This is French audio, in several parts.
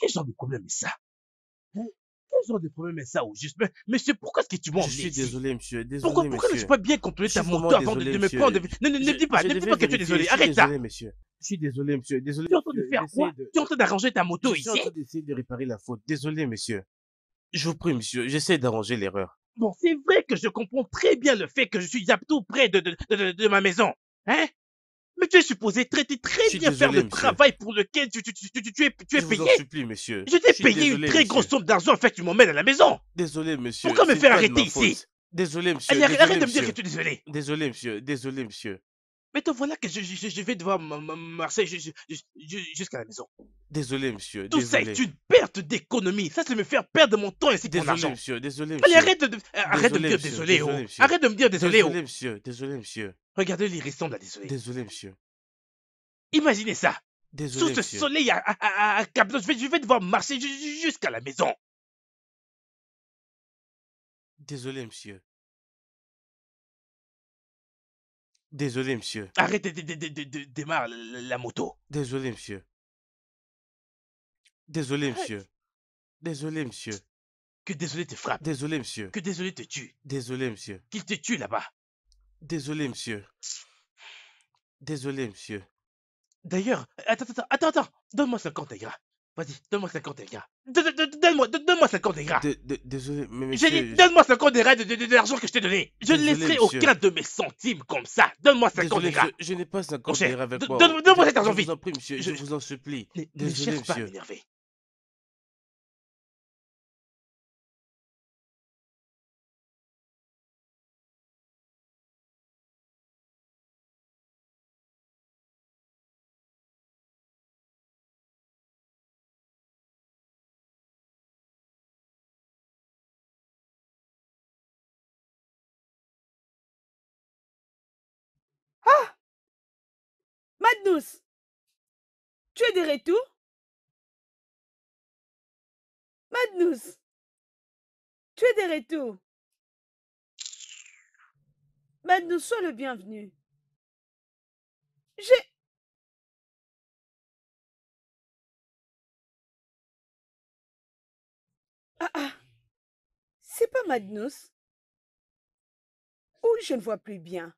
quel genre de problème est ça? Hein? Quel genre de problème est ça au juste? Mais, monsieur, pourquoi est-ce que tu m'as Je emmené suis ici? désolé, monsieur. Pourquoi, Désolé, pourquoi ne tu monsieur. pas bien contrôler Je ta suis moto vraiment avant désolé, de me prendre? monsieur. Ne dis pas, Je ne dis devais pas que tu es vérifier. Je désolé. suis Arrête ça. désolé, monsieur. Je suis désolé, monsieur. Désolé, Tu es en train de monsieur. faire quoi? Tu es en train d'arranger ta Je moto suis en ici? train d'essayer de réparer la faute. Désolé, monsieur. Je vous prie, monsieur. J'essaie d'arranger l'erreur. Bon, c'est vrai que je comprends très bien le fait que je suis tout près de ma maison. Hein? Mais tu es supposé traiter Je très suis bien faire désolé, le monsieur. travail pour lequel tu es Je vous en payé. supplie, monsieur. Je Je t'ai suis payé une désolé, très grosse monsieur. somme d'argent, en fait, tu m'emmènes à la maison. Désolé, monsieur. Pourquoi me C'est faire pas de arrêter ma ici? faute. Désolé, monsieur. Allez, arrête Désolé, de me dire que monsieur. tu es désolé. Désolé, monsieur. Désolé, monsieur. Mais te voilà que je vais devoir marcher jusqu'à la maison. Désolé, monsieur. Tout ça est Désolé. une perte d'économie. Ça, c'est me faire perdre mon temps ainsi pour Désolé, l'argent. monsieur. Désolé, Allez, monsieur. arrête de me Désolé, dire monsieur. désolé, oh. Désolé, monsieur. Arrête de me dire désolé, oh. Désolé, monsieur. Désolé, monsieur. Regardez, il ressemble à désolé. Désolé, monsieur. Imaginez ça. Sous Désolé, ce monsieur. soleil à Cap, je vais devoir marcher jusqu'à la maison. Désolé, monsieur. Désolé, monsieur. Arrête de démarrer la moto. Désolé, monsieur. Désolé, Arrête. monsieur. Désolé, monsieur. Que désolé te frappe. Désolé, monsieur. Que désolé te tue. Désolé, monsieur. Qu'il te tue là-bas. Désolé, monsieur. Désolé, monsieur. D'ailleurs, attends. Donne-moi 50 gras. Vas-y, donne-moi 50 gras. Donne-moi 50 gras. Désolé, mais J'ai monsieur. dit, donne-moi 50 gras de l'argent que je t'ai donné. Je ne Désolé, laisserai monsieur. aucun de mes centimes comme ça. Donne-moi 50 Désolé, gras. monsieur. Je n'ai pas Mon 50 cher, dirhams avec moi. donne-moi cet argent Je vite. vous en prie, monsieur. Je vous en supplie. Ne Désolé, cherche pas à monsieur. m'énerver. Ah! Magnus, tu es de retour? Magnus, tu es de retour? Magnus, sois le bienvenu. J'ai... Ah, c'est pas Magnus? Ou je ne vois plus bien.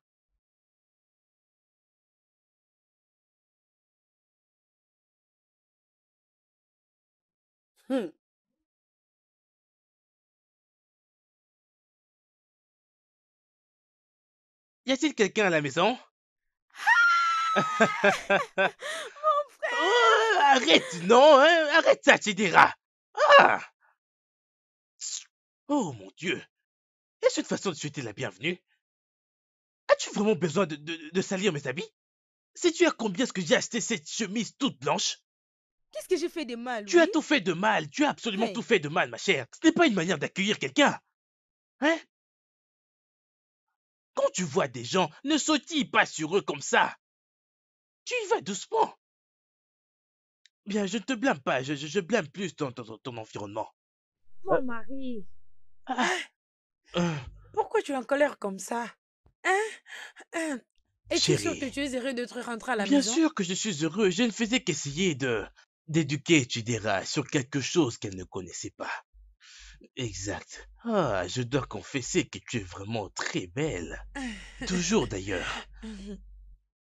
Hmm. Y a-t-il quelqu'un à la maison? Mon frère! Oh, arrête, non, hein? Arrête ça, Chidera. Ah! Oh mon Dieu. Est-ce une façon de souhaiter la bienvenue? As-tu vraiment besoin de salir mes habits? Sais-tu à combien est-ce que j'ai acheté cette chemise toute blanche? Qu'est-ce que j'ai fait de mal, Tu as oui? tout fait de mal, tu as absolument Hey. tout fait de mal, ma chère. Ce n'est pas une manière d'accueillir quelqu'un. Hein? Quand tu vois des gens, ne sautille pas sur eux comme ça. Tu y vas doucement. Bien, je ne te blâme pas, je blâme plus ton environnement. Mon mari, Ah, euh, pourquoi tu es en colère comme ça? Hein? Es-tu sûr que chérie, tu es heureux d'être rentré à la bien maison? sûr que je suis heureux. Je ne faisais qu'essayer d'éduquer Chidera sur quelque chose qu'elle ne connaissait pas. Exact. Ah, je dois confesser que tu es vraiment très belle. Toujours d'ailleurs.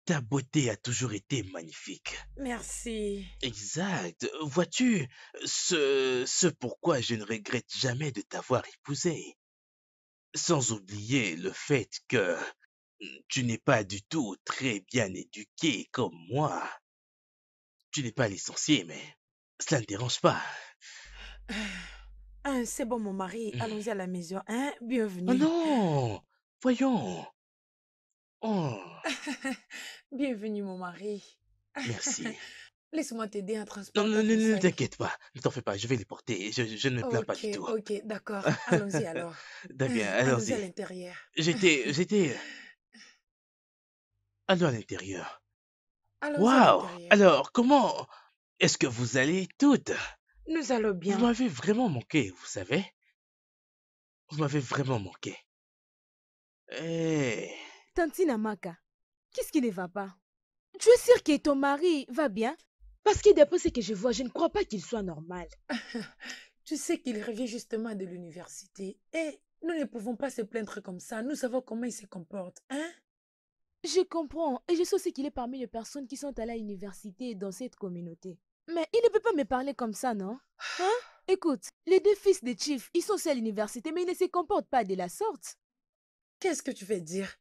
Ta beauté a toujours été magnifique. Merci. Exact. Vois-tu, ce pourquoi je ne regrette jamais de t'avoir épousée. Sans oublier le fait que tu n'es pas du tout très bien éduqué comme moi. Tu n'es pas licencié, mais cela ne dérange pas. C'est bon, mon mari. Hmm. Allons-y à la maison. Hein? Oh Bienvenue. non! Voyons. Oh, Bienvenue, mon mari. merci. Laisse-moi t'aider à Non, transporter ton ne sac. t'inquiète pas. Ne t'en fais pas, je vais les porter. Je ne me plains pas du tout. Ok, d'accord. Allons-y alors. Bien, Allons-y à allons-y. l'intérieur. J'étais... Allons à l'intérieur. Allons-y à Waouh! l'intérieur. Alors, comment est-ce que vous allez toutes? Nous allons Vous bien. m'avez vraiment manqué, vous savez? Vous m'avez vraiment manqué. Eh... Tantine Amaka, qu'est-ce qui ne va pas? Tu es sûre que ton mari va bien? Parce que d'après ce que je vois, je ne crois pas qu'il soit normal. Tu sais qu'il revient justement de l'université et nous ne pouvons pas se plaindre comme ça. Nous savons comment il se comporte, hein? Je comprends, et je sais aussi qu'il est parmi les personnes qui sont allées à l'université dans cette communauté. Mais il ne peut pas me parler comme ça, non? Hein? Écoute, les deux fils de Chief, ils sont aussi à l'université, mais ils ne se comportent pas de la sorte. Qu'est-ce que tu veux dire?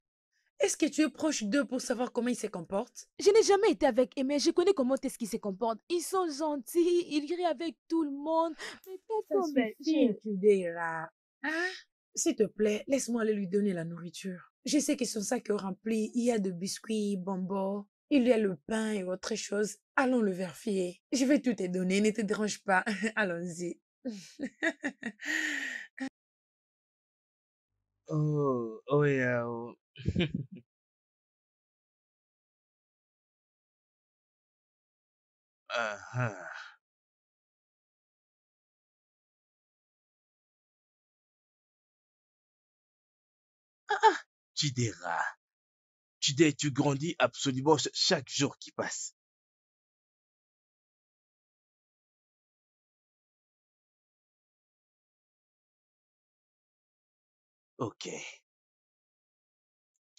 Est-ce que tu es proche d'eux pour savoir comment ils se comportent? Je n'ai jamais été avec eux, mais je connais comment est-ce qu'ils se comportent. Ils sont gentils, ils rient avec tout le monde. Mais pas Ça comme suffit, eux. Kudera. Hein? S'il te plaît, laisse-moi aller lui donner la nourriture. Je sais que son sac est rempli, il y a de biscuits, bonbons, il y a le pain et autre chose. Allons le vérifier. Je vais tout te donner, ne te dérange pas. Allons-y. Oh, oh yeah, oh. Ah, ah. Chidera, tu grandis absolument chaque jour qui passe. Ok.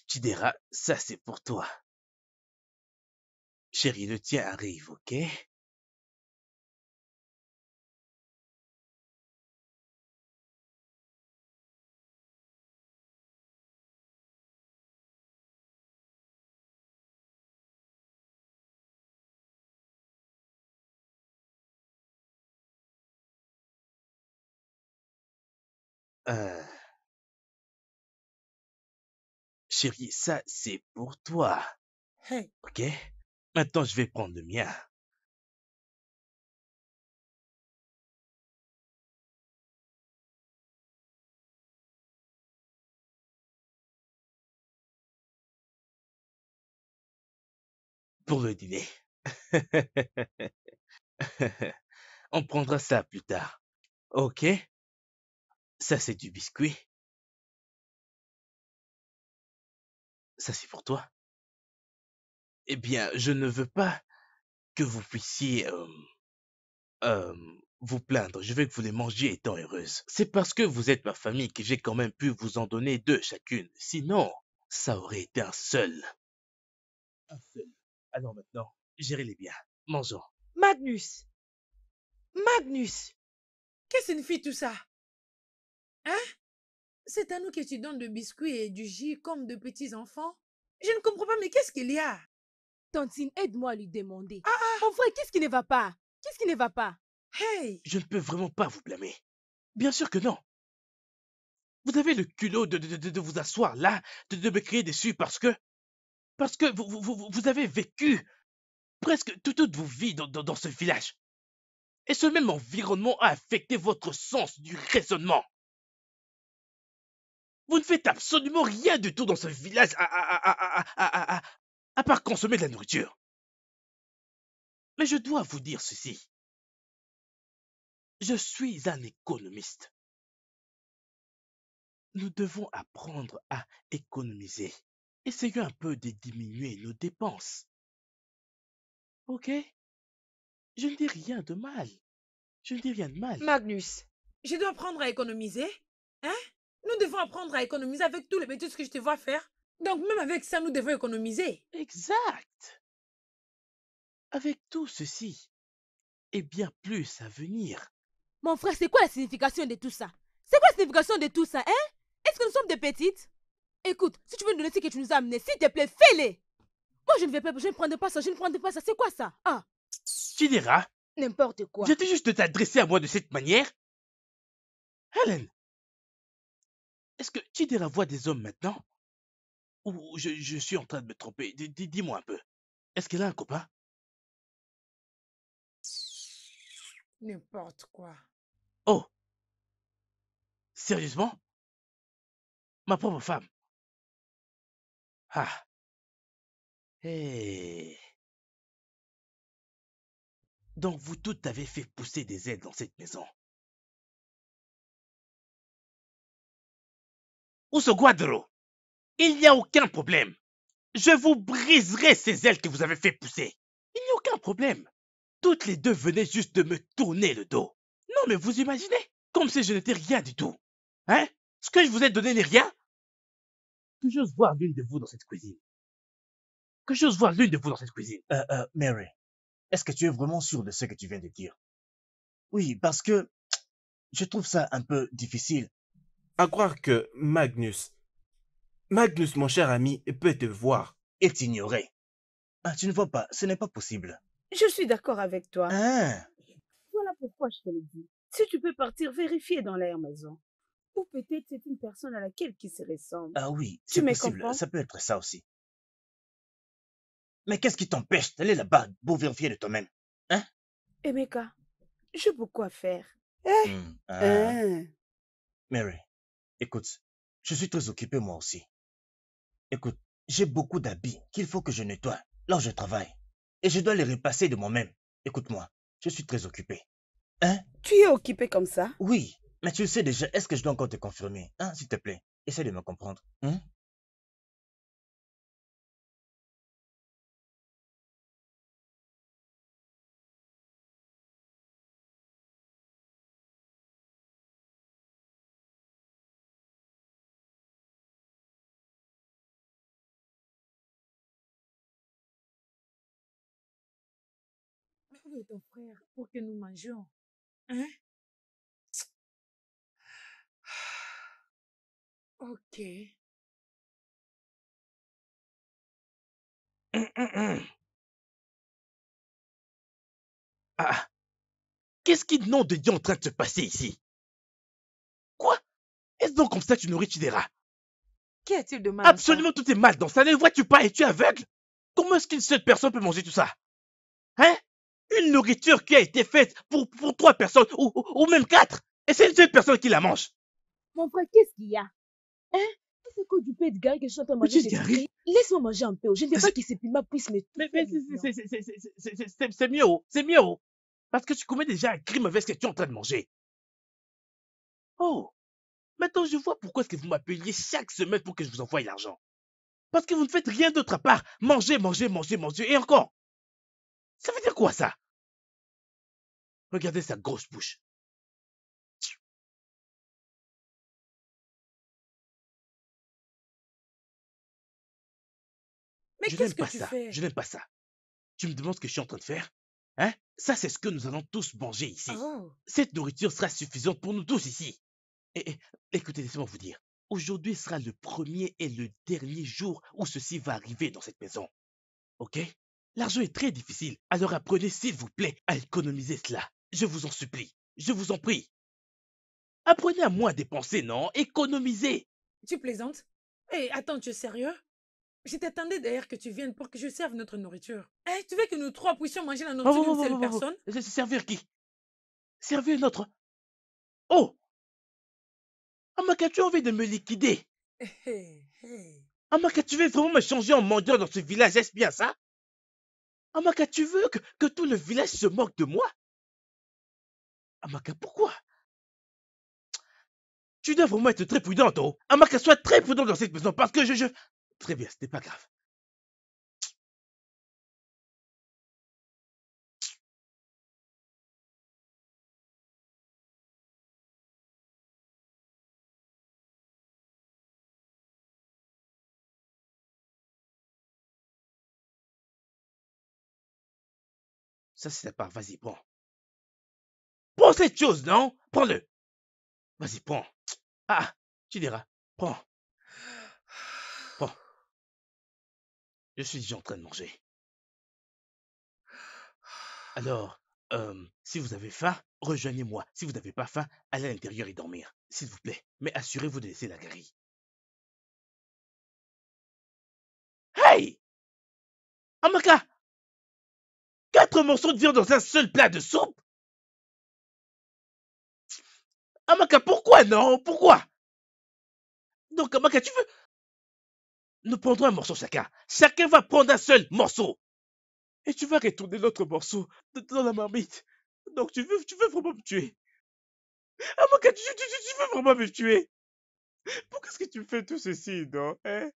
Chidera, ça c'est pour toi. Chérie, le tien arrive, ok? Euh, Chérie, ça c'est pour toi, Hey, ok? Maintenant, je vais prendre le mien. Pour le dîner. On prendra ça plus tard. Ok? Ça c'est du biscuit. Ça c'est pour toi. Eh bien, je ne veux pas que vous puissiez euh, vous plaindre. Je veux que vous les mangiez étant heureuse. C'est parce que vous êtes ma famille que j'ai quand même pu vous en donner deux chacune. Sinon, ça aurait été un seul. Un seul. Alors maintenant, gérez-les bien. Mangeons. Magnus! Magnus! qu'est-ce que signifie tout ça? Hein? C'est à nous que tu donnes de biscuits et du jus comme de petits enfants? Je ne comprends pas, mais qu'est-ce qu'il y a? Tantine, aide-moi à lui demander. Ah ah! Mon frère, qu'est-ce qui ne va pas? Qu'est-ce qui ne va pas? Hey! Je ne peux vraiment pas vous blâmer. Bien sûr que non. Vous avez le culot de vous asseoir là, de me crier dessus parce que vous avez vécu presque toute vos vies dans ce village. Et ce même environnement a affecté votre sens du raisonnement. Vous ne faites absolument rien du tout dans ce village à part consommer de la nourriture. Mais je dois vous dire ceci. Je suis un économiste. Nous devons apprendre à économiser. Essayons un peu de diminuer nos dépenses. Ok? Je ne dis rien de mal. Je ne dis rien de mal. Magnus! Je dois apprendre à économiser? Hein? Nous devons apprendre à économiser avec tous les bêtises que je te vois faire. Donc même avec ça, nous devons économiser. Exact. Avec tout ceci, et bien plus à venir. Mon frère, c'est quoi la signification de tout ça? C'est quoi la signification de tout ça, hein? Est-ce que nous sommes des petites? Écoute, si tu veux nous donner ce que tu nous as amené, s'il te plaît, fais-le! Moi, je ne prendrai pas ça, je ne prendrai pas ça. C'est quoi ça? Ah, Chidera, n'importe quoi. viens-tu juste de t'adresser à moi de cette manière? Helen, est-ce que Chidera voit des hommes maintenant? Ou je suis en train de me tromper? Dis-moi un peu. Est-ce qu'elle a un copain? N'importe quoi. Oh, sérieusement? Ma pauvre femme. Ah. Hey. Donc vous toutes avez fait pousser des ailes dans cette maison. Uso Guadro, il n'y a aucun problème. Je vous briserai ces ailes que vous avez fait pousser. Il n'y a aucun problème. Toutes les deux venaient juste de me tourner le dos. Non, mais vous imaginez? Comme si je n'étais rien du tout. Hein? Ce que je vous ai donné n'est rien? Que j'ose voir l'une de vous dans cette cuisine. Que j'ose voir l'une de vous dans cette cuisine. Mary, est-ce que tu es vraiment sûr de ce que tu viens de dire? Oui, parce que je trouve ça un peu difficile. À croire que Magnus, mon cher ami, peut te voir et t'ignorer. Ah, tu ne vois pas, ce n'est pas possible. Je suis d'accord avec toi. Ah, Voilà pourquoi je te le dis. Si tu peux partir vérifier dans l'air maison. Ou peut-être c'est une personne à laquelle qui se ressemble. ah oui, Tu c'est me possible, comprends? ça peut être ça aussi. Mais qu'est-ce qui t'empêche d'aller là-bas pour vérifier de toi-même? Hein? Emeka, j'ai beaucoup à faire. Ah, Mary, écoute, je suis très occupé moi aussi. Écoute, j'ai beaucoup d'habits qu'il faut que je nettoie là où je travaille. Et je dois les repasser de moi-même. Écoute-moi, je suis très occupé. Hein? Tu es occupé comme ça? Oui, mais tu le sais déjà, est-ce que je dois encore te confirmer? Hein, s'il te plaît, essaie de me comprendre. Hein? Mais où est ton frère pour que nous mangions? Hein? Ok. Ah, qu'est-ce qui, nom de Dieu, est en train de se passer ici? Quoi? Est-ce donc comme ça que tu nourris des rats? Qu'y a-t-il de mal à ça? Absolument tout est mal dans ça. Ne vois-tu pas? Es-tu aveugle? Comment est-ce qu'une seule personne peut manger tout ça? Hein? Une nourriture qui a été faite pour 3 personnes ou même 4. Et c'est une seule personne qui la mange. Mon frère, qu'est-ce qu'il y a? Hein? C'est quoi du pain de Gary que je suis en train de manger Petit chez Gary? Fikri? Laisse-moi manger un peu. Je ne veux pas C'est- que ces piments puissent me Mais faire c'est maintenant. c'est- c'est- c'est- c'est mieux, oh. C'est mieux, oh. Parce que tu commets déjà un crime avec ce que tu es en train de manger. Oh, maintenant je vois pourquoi est-ce que vous m'appeliez chaque semaine pour que je vous envoie l'argent. Parce que vous ne faites rien d'autre à part manger, manger, manger, manger, et encore. Ça veut dire quoi ça? Regardez sa grosse bouche. Mais Je qu'est-ce n'aime que pas tu ça. fais? Je n'aime pas ça. Tu me demandes ce que je suis en train de faire? Hein? Ça, c'est ce que nous allons tous manger ici. Oh. Cette nourriture sera suffisante pour nous tous ici. Et, écoutez, laissez-moi vous dire. Aujourd'hui sera le premier et le dernier jour où ceci va arriver dans cette maison. Ok? L'argent est très difficile. Alors apprenez, s'il vous plaît, à économiser cela. Je vous en supplie. Je vous en prie. Apprenez à moins dépenser, non? Économisez. Tu plaisantes? Hé, attends, tu es sérieux? Je t'attendais d'ailleurs que tu viennes pour que je serve notre nourriture. Hein, tu veux que nous trois puissions manger la nourriture d'une seule personne? Servir qui? Servir notre... Oh! Amaka, tu as envie de me liquider? Hé, hé. Amaka, tu veux vraiment me changer en mendiant dans ce village? Est-ce bien ça? Amaka, tu veux que tout le village se moque de moi? Amaka, pourquoi? Tu dois vraiment être très prudente, oh. Amaka, sois très prudente dans cette maison parce que je... Très bien, c'était pas grave. Ça, c'est la part. Vas-y, prends. Prends cette chose, non? Prends-le. Vas-y, prends. Ah, tu diras. Prends, prends. Je suis déjà en train de manger. Alors, si vous avez faim, rejoignez-moi. Si vous n'avez pas faim, allez à l'intérieur et dormir. S'il vous plaît. Mais assurez-vous de laisser la grille. Hey! Amaka! 4 morceaux de viande dans un seul plat de soupe? Amaka, pourquoi non? Pourquoi? Donc, Amaka, tu veux... Nous prendrons un morceau chacun. Chacun va prendre un seul morceau. Et tu vas retourner l'autre morceau dans la marmite. Donc, tu veux vraiment me tuer? Amaka, tu veux vraiment me tuer? Pourquoi est-ce que tu me fais tout ceci, non? Hein?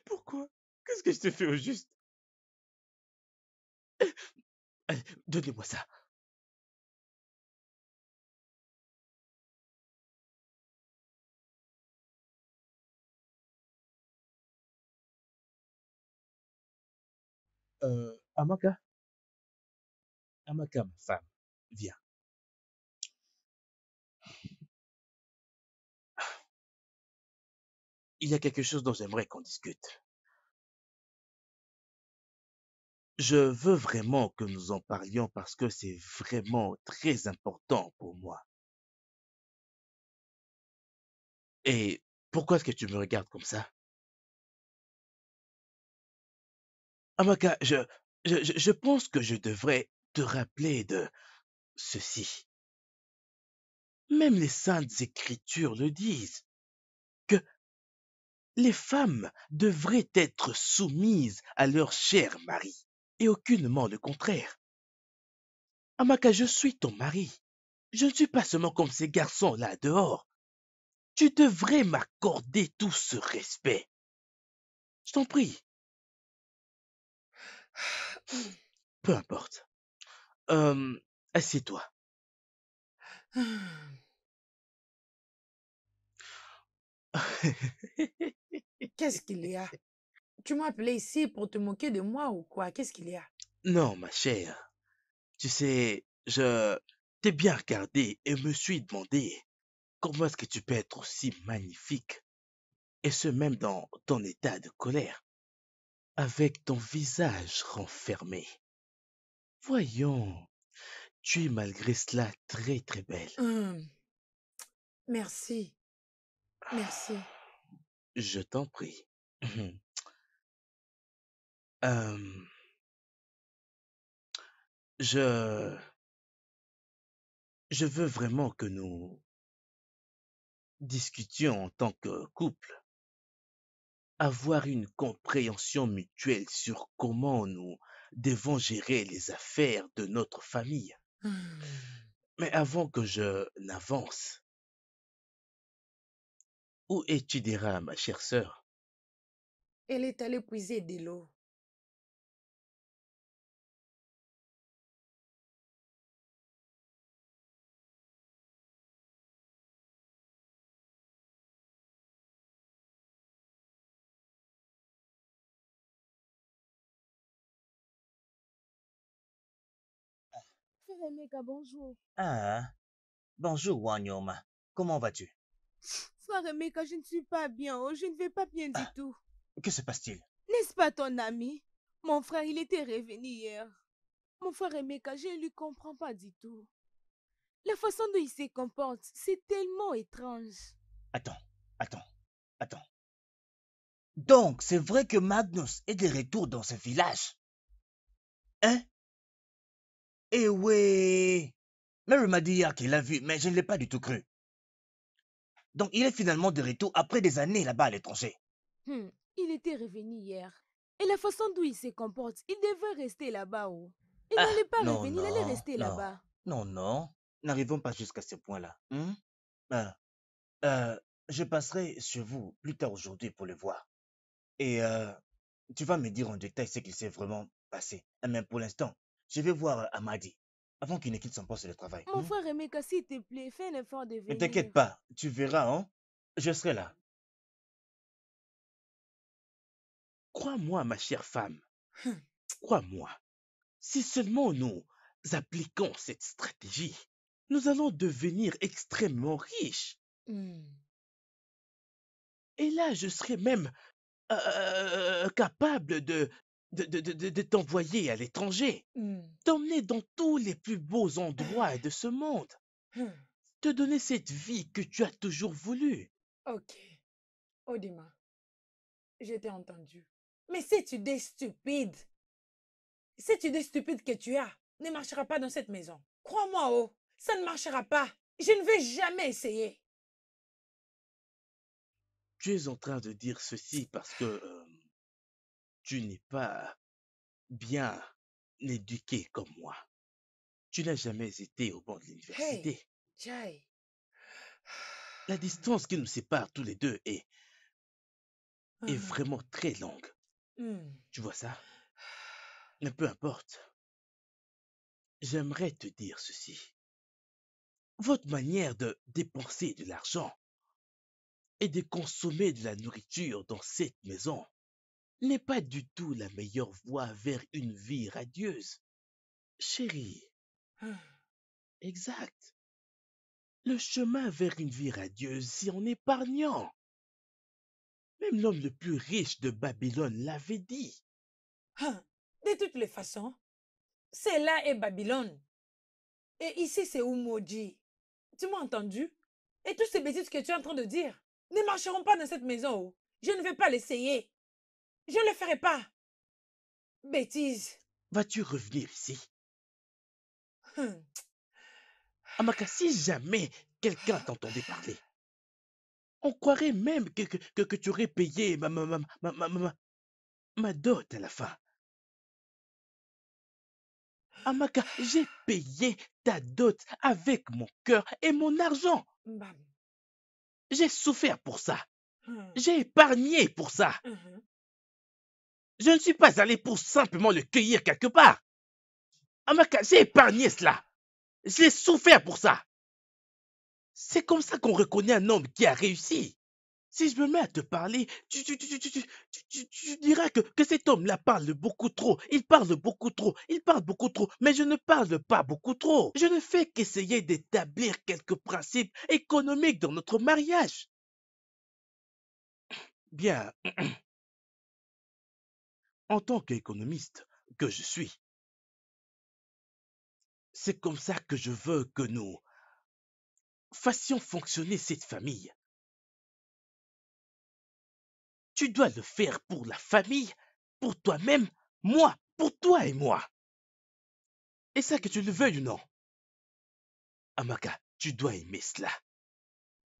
Pourquoi? Qu'est-ce que je t'ai fait au juste? Allez, donnez-moi ça. Amaka, Amaka, ma femme, viens. Il y a quelque chose dont j'aimerais qu'on discute. Je veux vraiment que nous en parlions parce que c'est vraiment très important pour moi. Et pourquoi est-ce que tu me regardes comme ça? Amaka, je pense que je devrais te rappeler de ceci. Même les saintes écritures le disent, que les femmes devraient être soumises à leur cher mari, et aucunement le contraire. Amaka, je suis ton mari. Je ne suis pas seulement comme ces garçons-là dehors. Tu devrais m'accorder tout ce respect. Je t'en prie. Peu importe. Assieds-toi. Qu'est-ce qu'il y a? Tu m'as appelé ici pour te moquer de moi ou quoi? Qu'est-ce qu'il y a? Non, ma chère. Tu sais, je t'ai bien regardé et me suis demandé comment est-ce que tu peux être aussi magnifique, et ce même dans ton état de colère, avec ton visage renfermé. Voyons, tu es malgré cela très très belle. Merci. Merci. Je t'en prie. Euh, je, je veux vraiment que nous discutions en tant que couple, avoir une compréhension mutuelle sur comment nous devons gérer les affaires de notre famille. Mais avant que je n'avance, où es-tu déjà, ma chère sœur? Elle est allée puiser de l'eau. Frère Emeka, bonjour. Ah, bonjour Wanyoma. Comment vas-tu? Frère Emeka, je ne suis pas bien. Oh, je ne vais pas bien du Ah, tout. que se passe-t-il? N'est-ce pas ton ami? Mon frère, il était revenu hier. Mon frère Emeka, je ne lui comprends pas du tout. La façon dont il se comporte, c'est tellement étrange. Attends, attends, attends. Donc, c'est vrai que Magnus est de retour dans ce village? Hein? Eh oui! Mary m'a dit hier qu'il l'a vu, mais je ne l'ai pas du tout cru. Donc, il est finalement de retour après des années là-bas à l'étranger. Il était revenu hier. Et la façon dont il se comporte, il devait rester là-bas. Oh. Il Ah, n'allait pas non, revenir, il allait non, rester non, là-bas. non, non. N'arrivons pas jusqu'à ce point-là. Euh, euh, je passerai chez vous plus tard aujourd'hui pour le voir. Et tu vas me dire en détail ce qui s'est vraiment passé. Mais pour l'instant, je vais voir Amadi avant qu'il ne quitte son poste de travail. Mon frère Emeka, s'il te plaît, fais un effort de Ne venir. t'inquiète pas, tu verras, hein. Je serai là. Crois-moi, ma chère femme, crois-moi. Si seulement nous appliquons cette stratégie, nous allons devenir extrêmement riches. Et là, je serai même capable de t'envoyer à l'étranger, t'emmener dans tous les plus beaux endroits de ce monde, te donner cette vie que tu as toujours voulu. Ok. Odima, je t'ai entendu. Mais cette idée stupide, cette idée stupide que tu as ne marchera pas dans cette maison. Crois-moi, oh, ça ne marchera pas. Je ne vais jamais essayer. Tu es en train de dire ceci parce que tu n'es pas bien éduqué comme moi. Tu n'as jamais été au banc de Hey, l'université. Jai. La distance qui nous sépare tous les deux est vraiment très longue. Tu vois ça? Mais peu importe. j'aimerais te dire ceci. Votre manière de dépenser de l'argent et de consommer de la nourriture dans cette maison n'est pas du tout la meilleure voie vers une vie radieuse. Chérie, Ah, exact. Le chemin vers une vie radieuse, c'est en épargnant. Même l'homme le plus riche de Babylone l'avait dit. ah. De toutes les façons, c'est là est Babylone. Et ici, c'est Umoji. Tu m'as entendu? Et toutes ces bêtises que tu es en train de dire ne marcheront pas dans cette maison. Oh. Je ne vais pas l'essayer. Je ne le ferai pas. Bêtises. Vas-tu revenir ici? Hum. Amaka, si jamais quelqu'un t'entendait parler, on croirait même que tu aurais payé ma dot à la fin. Amaka, j'ai payé ta dot avec mon cœur et mon argent. Mbam. J'ai souffert pour ça. Hum. J'ai épargné pour ça. Mhm. Je ne suis pas allé pour simplement le cueillir quelque part. Amaka, j'ai épargné cela. J'ai souffert pour ça. C'est comme ça qu'on reconnaît un homme qui a réussi. Si je me mets à te parler, tu diras que cet homme-là parle beaucoup trop. Il parle beaucoup trop. Il parle beaucoup trop. Mais je ne parle pas beaucoup trop. Je ne fais qu'essayer d'établir quelques principes économiques dans notre mariage. Bien, en tant qu'économiste que je suis, c'est comme ça que je veux que nous fassions fonctionner cette famille. Tu dois le faire pour la famille, pour toi-même, moi, pour toi et moi. Et ça que tu le veuilles ou non. Amaka, tu dois aimer cela.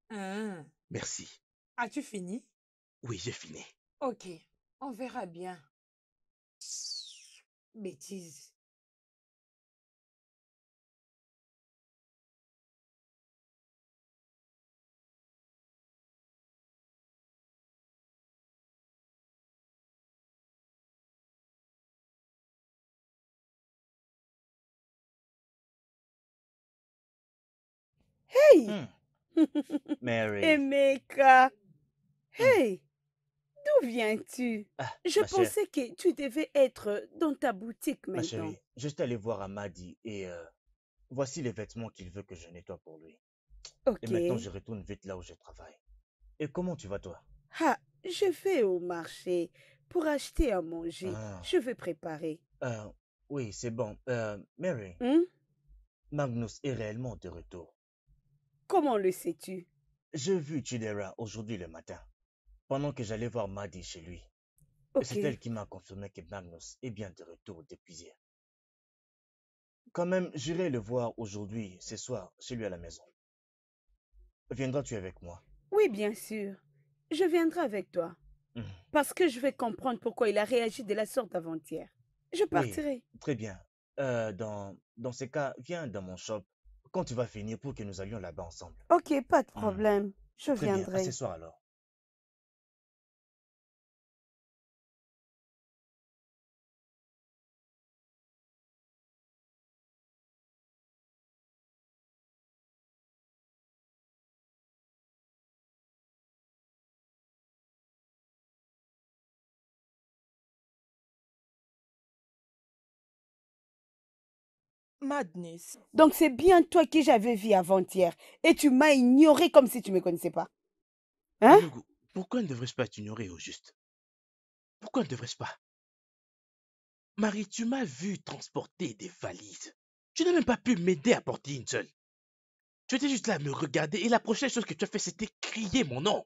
Ah. Merci. As-tu fini? Oui, j'ai fini. Ok, on verra bien. Bêtises. Hey! Mary. Emeka! Hmm. Hey! D'où viens-tu? Ah, Je ma chère, pensais que tu devais être dans ta boutique ma maintenant. chérie, je suis allé voir Amadi et voici les vêtements qu'il veut que je nettoie pour lui. Et maintenant, Ok. je retourne vite là où je travaille. Et comment tu vas, toi? Ah, je vais au marché pour acheter à manger. Ah, Je vais préparer. oui, c'est bon. Mary, Hein? Magnus est réellement de retour. Comment le sais-tu? J'ai vu Chidera aujourd'hui le matin, pendant que j'allais voir Madi chez lui. Et Ok. c'est elle qui m'a confirmé que Magnus est bien de retour depuis hier. Quand même, j'irai le voir aujourd'hui, ce soir, chez lui à la maison. Viendras-tu avec moi? Oui, bien sûr. Je viendrai avec toi. Mhm. Parce que je vais comprendre pourquoi il a réagi de la sorte avant-hier. Je Oui, partirai. très bien. Dans ces cas, viens dans mon shop quand tu vas finir pour que nous allions là-bas ensemble. Ok, pas de Mhm. problème. Je Très bien, à ce viendrai. soir alors. Madness. Donc c'est bien toi que j'avais vu avant-hier. Et tu m'as ignoré comme si tu ne me connaissais pas. Hein? Enugu, pourquoi ne devrais-je pas t'ignorer au juste? Pourquoi ne devrais-je pas? Marie, tu m'as vu transporter des valises. Tu n'as même pas pu m'aider à porter une seule. Tu étais juste là à me regarder et la prochaine chose que tu as fait, c'était crier mon nom.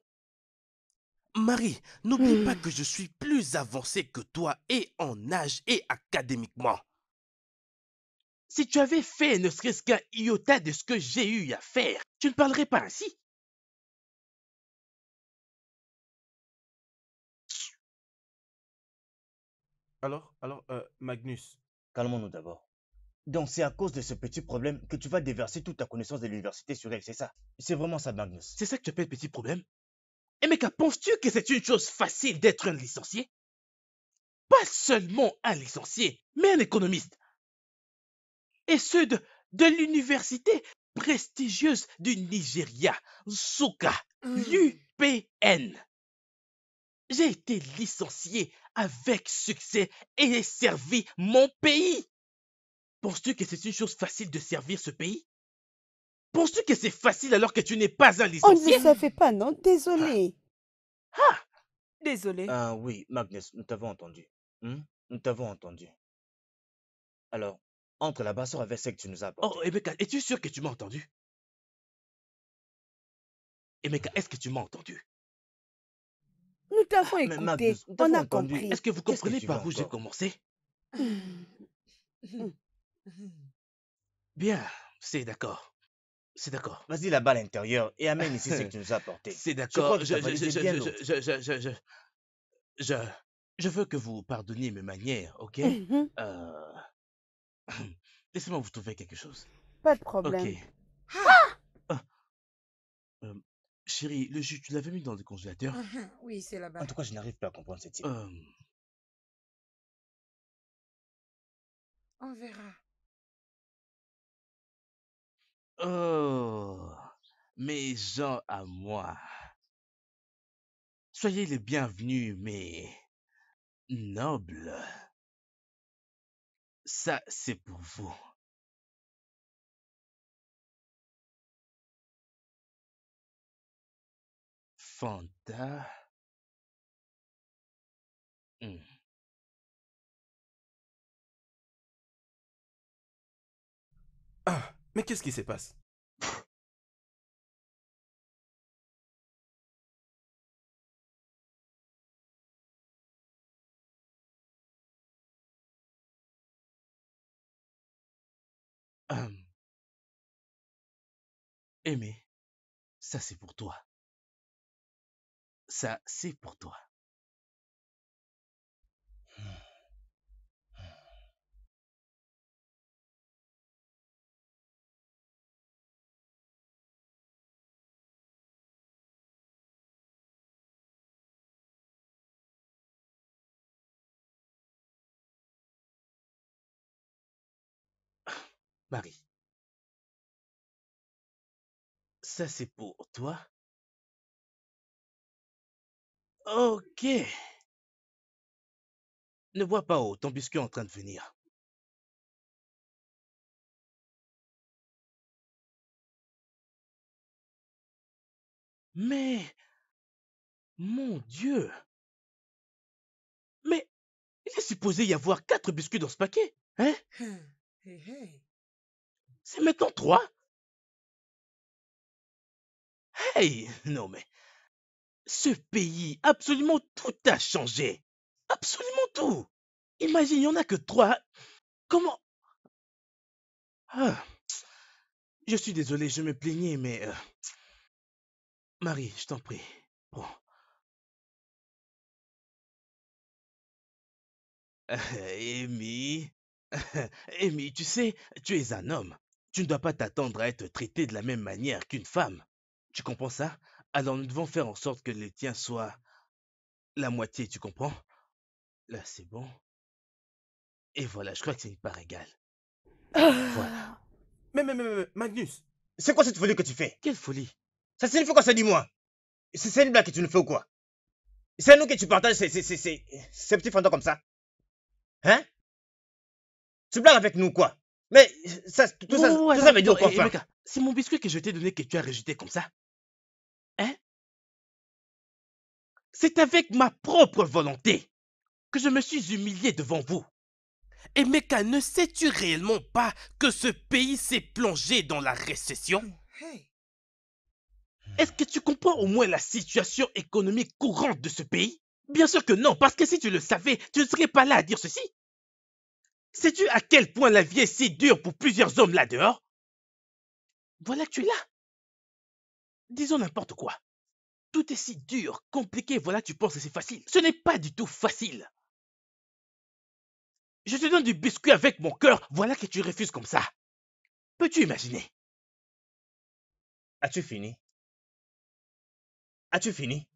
Marie, n'oublie pas que je suis plus avancé que toi et en âge et académiquement. Si tu avais fait ne serait-ce qu'un iota de ce que j'ai eu à faire, tu ne parlerais pas ainsi. Alors, Magnus, calmons-nous d'abord. Donc c'est à cause de ce petit problème que tu vas déverser toute ta connaissance de l'université sur elle, c'est ça? C'est vraiment ça, Magnus. C'est ça que tu appelles petit problème? Eh mec, penses-tu que c'est une chose facile d'être un licencié? Pas seulement un licencié, mais un économiste. et ceux de l'université prestigieuse du Nigeria, Nsukka, l'UPN. J'ai été licencié avec succès et j'ai servi mon pays. Penses-tu que c'est une chose facile de servir ce pays? Penses-tu que c'est facile alors que tu n'es pas un On ne licencié? savait pas, non? Désolé. Ah, Désolée. Ah oui, Magnus, nous t'avons entendu. Nous t'avons entendu. Alors, entre là-bas, sors avec ce que tu nous as oh, apporté. Emeka, es-tu sûr que tu m'as entendu? Emeka, est-ce que tu m'as entendu? Nous t'avons Mais écouté. Magnus, nous On t'avons a entendu. compris. Est-ce que vous Qu'est-ce que comprenez tu veux par où j'ai encore? commencé? Hmm. Bien, c'est d'accord. C'est d'accord. Vas-y là-bas à l'intérieur et amène ici ce que tu nous as apporté. C'est Je crois d'accord. que ta valise est bien lourde. Je veux que vous pardonniez mes manières, ok? Mhm. Euh, Laissez-moi vous trouver quelque chose. Pas de Ok. problème. Ah, euh, chérie, le jus, tu l'avais mis dans le congélateur? Oui, c'est là-bas. En tout cas, je n'arrive pas à comprendre cette type. On verra. Oh, mes gens à moi. Soyez les bienvenus, mais nobles. Ça, c'est pour vous. Fanta. Ah, mais qu'est-ce qui se passe? Aimé, ça c'est pour toi. Ça, c'est pour toi. Marie, ça c'est pour toi. Ok. Ne vois pas haut, ton biscuit est en train de venir. Mais, mon Dieu. Mais, il est supposé y avoir 4 biscuits dans ce paquet. Hein? Hey, hey. C'est maintenant 3. Hey, non mais, ce pays, absolument tout a changé. Absolument tout. Imagine, il n'y en a que 3. Comment? Ah, je suis désolé, je me plaignais, mais... Marie, je t'en prie. Bon. Amy, Amy, tu sais, tu es un homme. Tu ne dois pas t'attendre à être traité de la même manière qu'une femme. Tu comprends ça? Alors nous devons faire en sorte que le tien soit la moitié, tu comprends? Là, c'est bon. Et voilà, je crois que c'est une part égale. Voilà. Mais, Magnus, C'est quoi cette folie que tu fais? Quelle folie. Ça signifie quoi ça, dis-moi? C'est une blague que tu nous fais ou quoi? C'est à nous que tu partages ces petits fantômes comme ça? Hein? Tu blagues avec nous quoi? Mais ça, tout ça veut dire quoi, enfin? Emeka, c'est mon biscuit que je t'ai donné que tu as rejeté comme ça. Hein? C'est avec ma propre volonté que je me suis humilié devant vous. Emeka, ne sais-tu réellement pas que ce pays s'est plongé dans la récession? Hey. Est-ce que tu comprends au moins la situation économique courante de ce pays? Bien sûr que non, parce que si tu le savais, tu ne serais pas là à dire ceci. Sais-tu à quel point la vie est si dure pour plusieurs hommes là dehors? Voilà que tu es là. Disons n'importe quoi. Tout est si dur, compliqué, voilà tu penses que c'est facile. Ce n'est pas du tout facile. Je te donne du biscuit avec mon cœur, voilà que tu refuses comme ça. Peux-tu imaginer? As-tu fini? As-tu fini?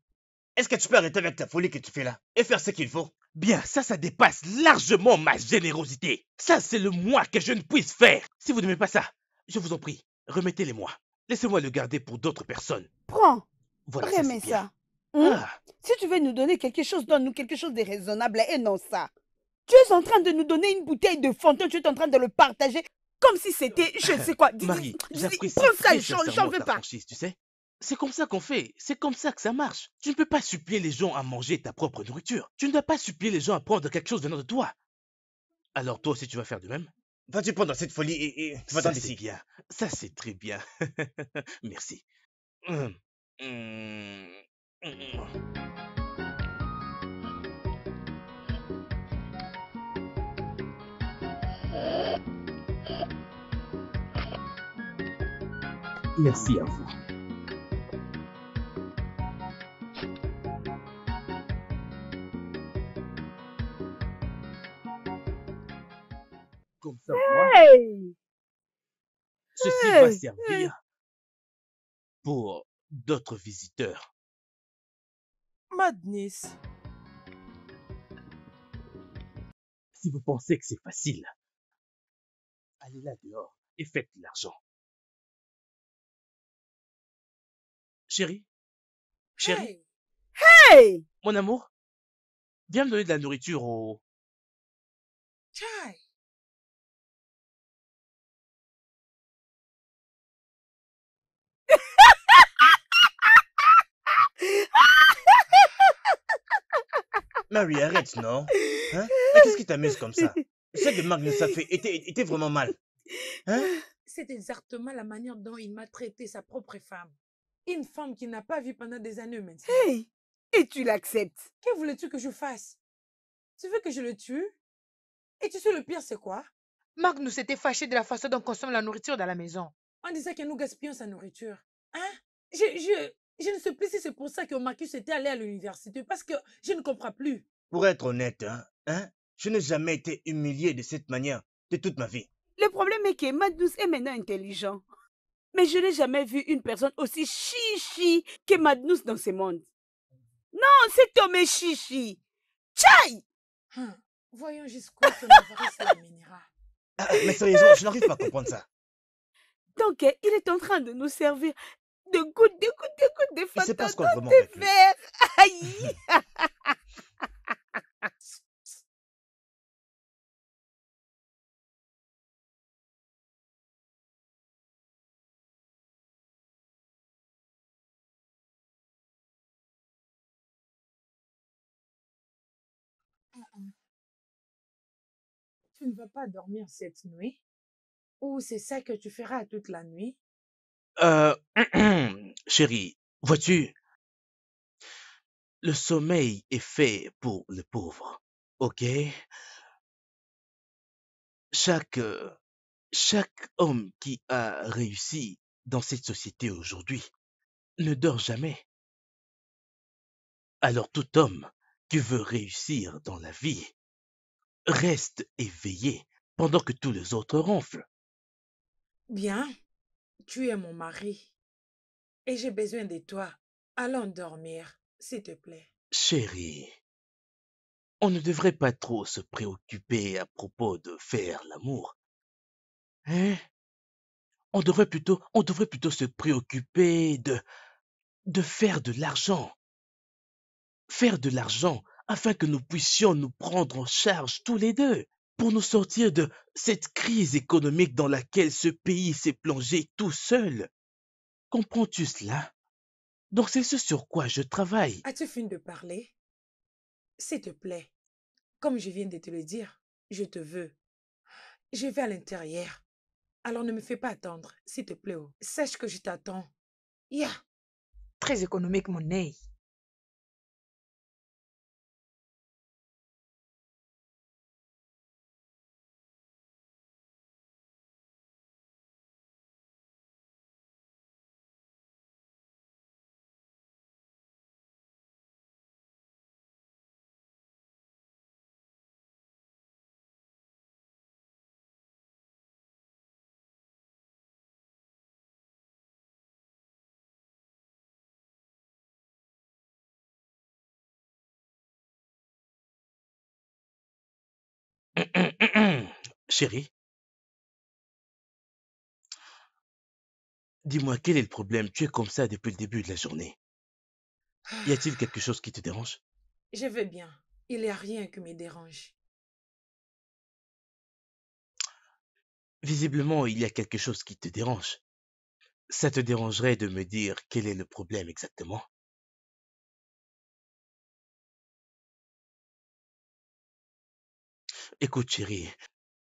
Est-ce que tu peux arrêter avec ta folie que tu fais là et faire ce qu'il faut? Bien, ça dépasse largement ma générosité. Ça, c'est le moins que je ne puisse faire. Si vous n'aimez pas ça, je vous en prie, remettez-les-moi. Laissez-moi le garder pour d'autres personnes. Prends, Voilà, ça c'est remets bien. ça. Hein? Ah, Si tu veux nous donner quelque chose, donne-nous quelque chose de raisonnable et non ça. Tu es en train de nous donner une bouteille de Fanta, tu es en train de le partager comme si c'était, je ne sais quoi. Marie, j'apprécie Prends ça, très j'en sincèrement veux ta pas. franchise, tu sais. C'est comme ça qu'on fait, c'est comme ça que ça marche. Tu ne peux pas supplier les gens à manger ta propre nourriture. Tu ne dois pas supplier les gens à prendre quelque chose venant de toi. Alors toi aussi tu vas faire de même? Vas-tu prendre cette folie et va-t'en Ça c'est d'ici. bien, ça c'est très bien. Merci. Hum, hum, hum. Merci à vous. Comme ça, moi, Hey! ceci va Hey! servir pour d'autres visiteurs. Madness. Si vous pensez que c'est facile, allez là dehors et faites de l'argent. Chérie, chérie, Hey! Hey! mon amour, viens me donner de la nourriture au... Chai! Marie, arrête, non? Hein? Mais qu'est-ce qui t'amuse comme ça? Ce que Magnus a fait était vraiment mal. Hein? C'est exactement la manière dont il m'a traité sa propre femme. Une femme qu'il n'a pas vue pendant des années maintenant. Hey! Et tu l'acceptes? Que voulais-tu que je fasse? Tu veux que je le tue? Et tu sais le pire, c'est quoi? Magnus était fâché de la façon dont on consomme la nourriture dans la maison. On disait que nous gaspillons sa nourriture. Hein? Je ne sais plus si c'est pour ça que Marcus était allé à l'université, parce que je ne comprends plus. Pour être honnête, je n'ai jamais été humilié de cette manière de toute ma vie. Le problème est que Magnus est maintenant intelligent. Mais je n'ai jamais vu une personne aussi chichi que Magnus dans ce monde. Non, cet homme est chichi. Tchai! Voyons jusqu'où son avarice l'amènera. Mais sérieusement, je n'arrive pas à comprendre ça. Donc, il est en train de nous servir de gouttes de Il Fanta se passe quoi dans vraiment des avec lui? verres. Aïe! Tu ne vas pas dormir cette nuit? Ou c'est ça que tu feras toute la nuit? Euh, chérie, vois-tu, le sommeil est fait pour le pauvre, ok? Chaque, chaque homme qui a réussi dans cette société aujourd'hui ne dort jamais. Alors tout homme qui veut réussir dans la vie reste éveillé pendant que tous les autres ronflent. Bien, tu es mon mari et j'ai besoin de toi. Allons dormir, s'il te plaît. Chérie, on ne devrait pas trop se préoccuper à propos de faire l'amour. Hein? On devrait plutôt se préoccuper de faire de l'argent. Faire de l'argent afin que nous puissions nous prendre en charge tous les deux pour nous sortir de cette crise économique dans laquelle ce pays s'est plongé tout seul. Comprends-tu cela? Donc c'est ce sur quoi je travaille. As-tu fini de parler? S'il te plaît, comme je viens de te le dire, je te veux. Je vais à l'intérieur. Alors ne me fais pas attendre, s'il te plaît. Sache que je t'attends. Ya! Très économique, mon nez. Chérie, Dis-moi, quel est le problème? Tu es comme ça depuis le début de la journée. Y a-t-il quelque chose qui te dérange? Je vais bien. Il n'y a rien qui me dérange. Visiblement, il y a quelque chose qui te dérange. Ça te dérangerait de me dire quel est le problème exactement? Écoute, chérie,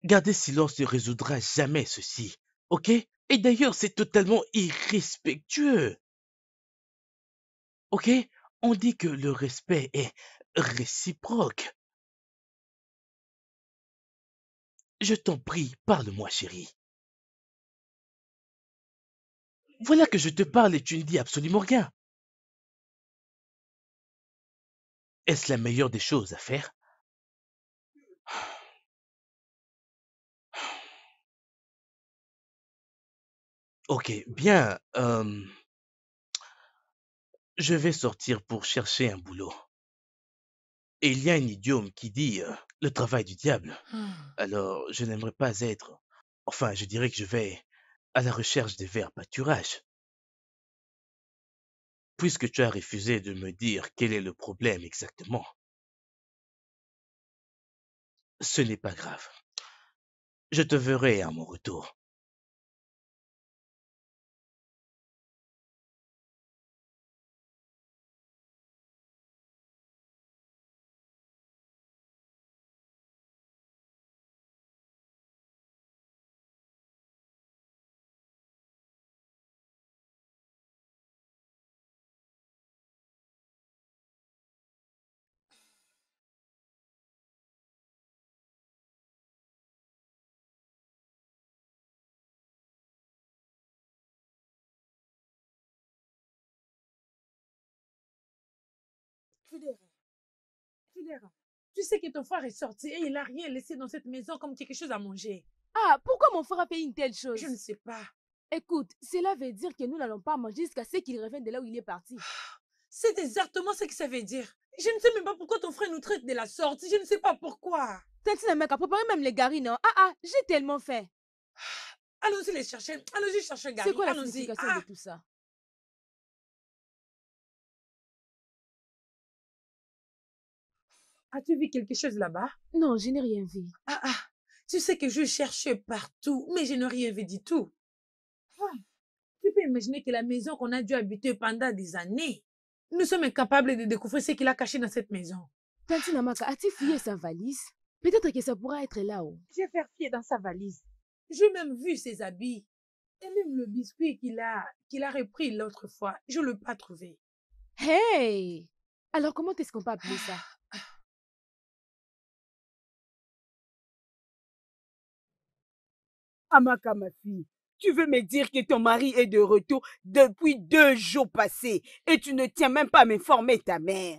garder silence ne résoudra jamais ceci, ok? Et d'ailleurs, c'est totalement irrespectueux, ok? On dit que le respect est réciproque. Je t'en prie, parle-moi, chérie. Voilà que je te parle et tu ne dis absolument rien. Est-ce la meilleure des choses à faire? Ok, bien, je vais sortir pour chercher un boulot. Et il y a un idiome qui dit le travail du diable. Ah, Alors, je n'aimerais pas être... Enfin, je dirais que je vais à la recherche des verts pâturages. Puisque tu as refusé de me dire quel est le problème exactement, ce n'est pas grave. Je te verrai à mon retour. Fidèle, Fidèle, tu sais que ton frère est sorti et il n'a rien laissé dans cette maison comme quelque chose à manger. Ah, pourquoi mon frère a fait une telle Je chose? ne sais pas. Écoute, cela veut dire que nous n'allons pas manger jusqu'à ce qu'il revienne de là où il est parti. C'est exactement ce que ça veut dire. Je ne sais même pas pourquoi ton frère nous traite de la sorte. Je ne sais pas pourquoi. Tantine mec a préparé même les garis, non? Ah, j'ai tellement faim. Allons-y les chercher. Allons-y chercher C'est Gary. quoi la Allons-y. signification de tout ça? As-tu vu quelque chose là-bas? Non, je n'ai rien vu. Tu sais que je cherchais partout, mais je n'ai rien vu du tout. Ah, tu peux imaginer que la maison qu'on a dû habiter pendant des années, nous sommes incapables de découvrir ce qu'il a caché dans cette maison. Tantine Amaka, as-tu fouillé sa valise? Peut-être que ça pourra être là-haut. J'ai vérifié dans sa valise. J'ai même vu ses habits. Et même le biscuit qu'il a repris l'autre fois. Je ne l'ai pas trouvé. Hey! Alors comment est-ce qu'on peut appeler ça? Amaka, ma fille, tu veux me dire que ton mari est de retour depuis 2 jours passés et tu ne tiens même pas à m'informer ta mère.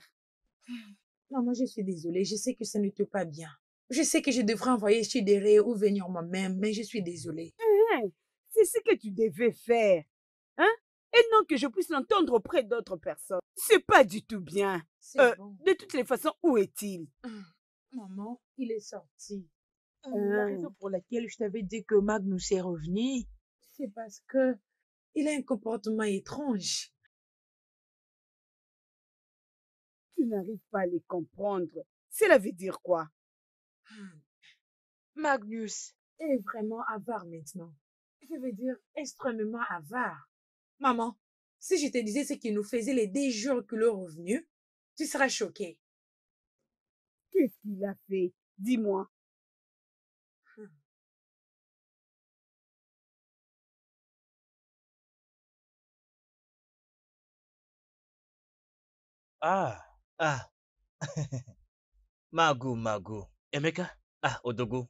Maman, je suis désolée. Je sais que ça ne te pas bien. Je sais que je devrais envoyer Chidéré ou venir moi-même, mais je suis désolée. Hein, c'est ce que tu devais faire. Hein? Et non que je puisse l'entendre auprès d'autres personnes. C'est pas du tout bien. C'est bon. De toutes les façons, où est-il? Maman, il est sorti. La raison pour laquelle je t'avais dit que Magnus est revenu, C'est parce que il a un comportement étrange. Tu n'arrives pas à les comprendre. Cela veut dire quoi? Magnus, Il est vraiment avare maintenant. Je veux dire, extrêmement avare. Maman, si je te disais ce qu'il nous faisait les 10 jours qu'il est revenu, tu seras choquée. Qu'est-ce qu'il a fait? Dis-moi. Ah, ah, Mago. Emeka, Ah, Odogo.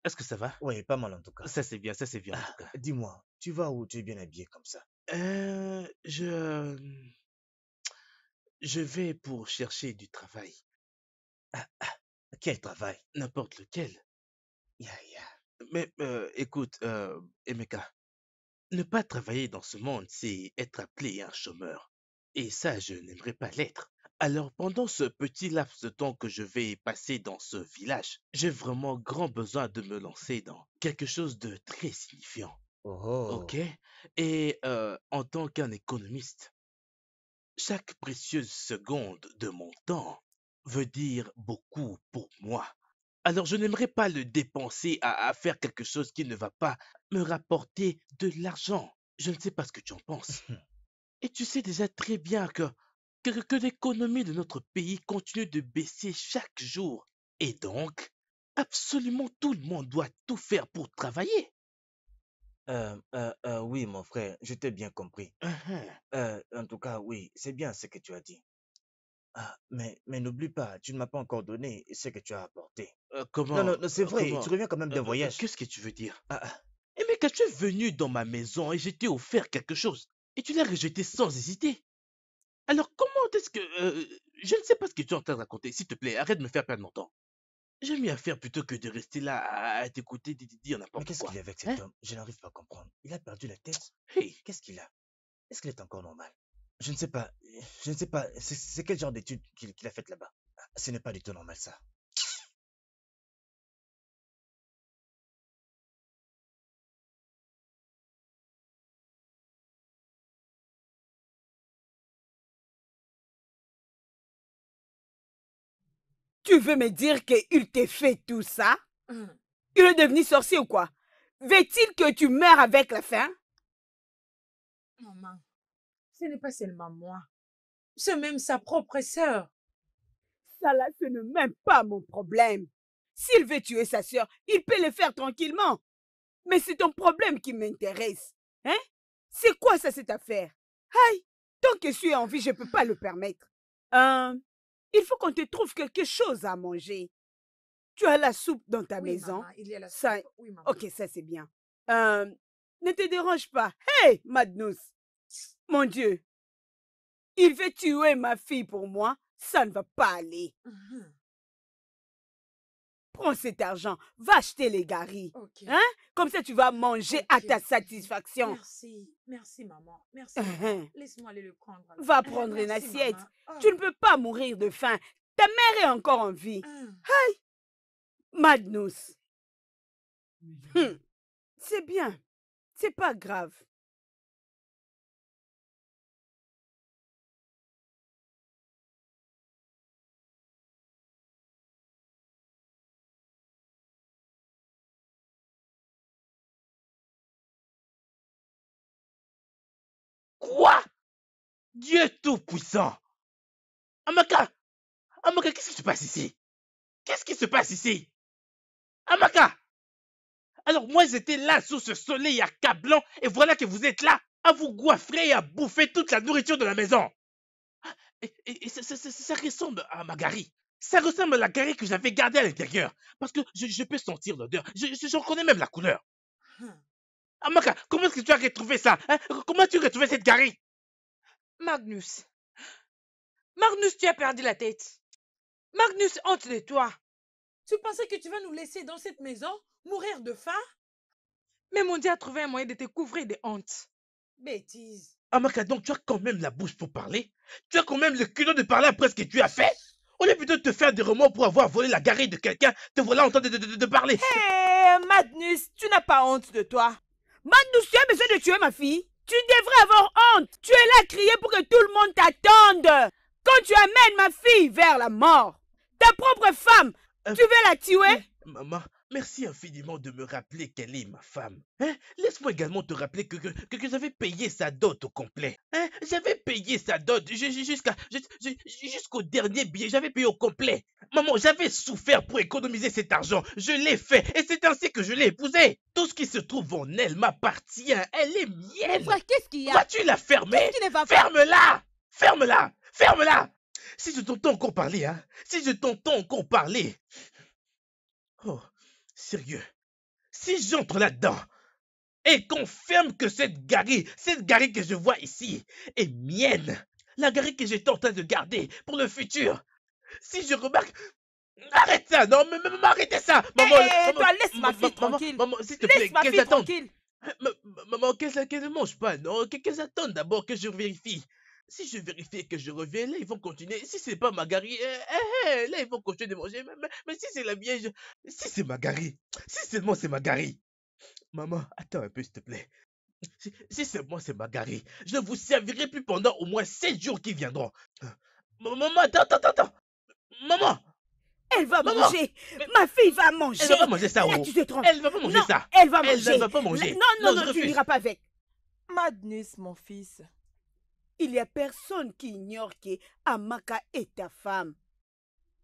est-ce que ça va? Oui, pas mal en tout cas. Ça c'est bien en Ah, tout cas. dis-moi, tu vas où tu es bien habillé comme ça? Euh, je... Je vais pour chercher du travail. Quel travail? N'importe lequel. Ya, ya. Mais écoute, Emeka, ne pas travailler dans ce monde, c'est être appelé un chômeur. Et ça, je n'aimerais pas l'être. Alors, pendant ce petit laps de temps que je vais passer dans ce village, j'ai vraiment grand besoin de me lancer dans quelque chose de très signifiant. ok? Oh. Et en tant qu'un économiste, chaque précieuse seconde de mon temps veut dire beaucoup pour moi. Alors je n'aimerais pas le dépenser à faire quelque chose qui ne va pas me rapporter de l'argent. Je ne sais pas ce que tu en penses. Et tu sais déjà très bien que l'économie de notre pays continue de baisser chaque jour. Et donc, absolument tout le monde doit tout faire pour travailler. Oui, mon frère, je t'ai bien compris. Uhum. En tout cas, oui, c'est bien ce que tu as dit. Mais n'oublie pas, tu ne m'as pas encore donné ce que tu as apporté. Non, Comment, non, non, c'est vrai, tu comment, reviens quand même d'un voyage. qu'est-ce que tu veux dire? Ah, ah, Eh mais quand tu es venu dans ma maison et je t'ai offert quelque chose, et tu l'as rejeté sans hésiter. Alors comment est-ce que... je ne sais pas ce que tu es en train de raconter. S'il te plaît, arrête de me faire perdre mon temps. J'ai mieux à faire plutôt que de rester là à t'écouter dire mais n'importe qu'est-ce qu'il quoi. y a avec Hein? cet homme? Je n'arrive pas à comprendre. Il a perdu la tête. Hey, Qu'est-ce qu'il a? Est-ce qu'il est encore normal? Je ne sais pas. Je ne sais pas. C'est quel genre d'étude qu'il a faites là-bas? Ce n'est pas du tout normal, ça. Tu veux me dire qu'il t'ait fait tout ça? Hum, Il est devenu sorcier ou quoi? Veut-il que tu meurs avec la faim? Maman, ce n'est pas seulement moi. C'est même sa propre sœur. Ça là, ce n'est même pas mon problème. S'il veut tuer sa sœur, il peut le faire tranquillement. Mais c'est ton problème qui m'intéresse. Hein? C'est quoi ça, cette affaire? Aïe, tant que je suis en vie, je ne peux pas le permettre. Il faut qu'on te trouve quelque chose à manger. Tu as la soupe dans ta Oui, maison. maman, il y a la Ça, soupe. Oui, maman. ok, ça c'est bien. Ne te dérange pas. Hey, Madnous. Mon Dieu, il veut tuer ma fille pour moi. Ça ne va pas aller. Mhm. Prends cet argent, va acheter les garis. Ok. Hein? Comme ça, tu vas manger à Ok. ta satisfaction. Merci. Merci, maman. Merci, maman. Laisse-moi aller le prendre. alors. Va prendre une Merci, assiette. maman. Oh. Tu ne peux pas mourir de faim. Ta mère est encore en vie. Hum. Madnous. C'est bien. C'est pas grave. quoi? Dieu Tout-Puissant! Amaka! Amaka, qu'est-ce qui se passe ici? Qu'est-ce qui se passe ici? Amaka! Alors moi j'étais là sous ce soleil accablant et voilà que vous êtes là à vous goiffrer et à bouffer toute la nourriture de la maison. Et ça ressemble à ma gari. Ça ressemble à la gari que j'avais gardée à l'intérieur. Parce que je peux sentir l'odeur. Je reconnais même la couleur. Hum. Amaka, comment est-ce que tu as retrouvé ça? Hein? Comment as-tu retrouvé cette gari? Magnus. Magnus, tu as perdu la tête. Magnus, honte de toi. Tu pensais que tu vas nous laisser dans cette maison mourir de faim? Mais mon Dieu a trouvé un moyen de te couvrir de honte. Bêtise. Amaka, donc tu as quand même la bouche pour parler? Tu as quand même le culot de parler après ce que tu as fait? Au lieu plutôt de te faire des remords pour avoir volé la gari de quelqu'un, te voilà en train de parler. Hé, Magnus, tu n'as pas honte de toi. Madnous, tu as besoin de tuer ma fille? Tu devrais avoir honte. Tu es là à crier pour que tout le monde t'attende. Quand tu amènes ma fille vers la mort, ta propre femme, tu veux la tuer? Maman, merci infiniment de me rappeler qu'elle est ma femme. Hein? Laisse-moi également te rappeler que j'avais payé sa dot au complet. Hein? J'avais payé sa dot jusqu'au dernier billet. J'avais payé au complet. Maman, j'avais souffert pour économiser cet argent. Je l'ai fait et c'est ainsi que je l'ai épousée. Tout ce qui se trouve en elle m'appartient. Elle est Mon mienne. frère, qu'est-ce qu'il y a? Vas-tu la fermer? Qu'est-ce qui ne va pas? Ferme-la! Ferme-la! Ferme-la! Si je t'entends encore parler, hein? Si je t'entends encore parler. Oh, sérieux. Si j'entre là-dedans et confirme que cette gari que je vois ici, est mienne, la gari que j'étais en train de garder pour le futur, si je remarque... Arrête ça, non, mais arrêtez ça! Maman, Hé, toi, laisse ma fille tranquille. maman, s'il te plaît, Laisse ma qu'elles fille attendent. tranquille. Maman, qu'elles ne mangent pas, non? Qu'elles attendent d'abord que je vérifie. Si je vérifie et que je reviens, là, ils vont continuer. Si c'est pas Magari, là, ils vont continuer de manger. Mais si c'est la vieille, si c'est Magari, si seulement c'est Magari. Maman, attends un peu, s'il te plaît. Si c'est moi, c'est Magari, je ne vous servirai plus pendant au moins 7 jours qui viendront. Maman, attends. Maman, Elle va maman. manger. Mais Ma fille va elle manger. va pas manger ça, Là, oh. tu te trompes. Elle va pas manger Non, ça. elle va Elle ne manger. va pas manger. Non, je tu refuse. n'iras pas avec. Magnus, mon fils. Il n'y a personne qui ignore que Amaka est ta femme.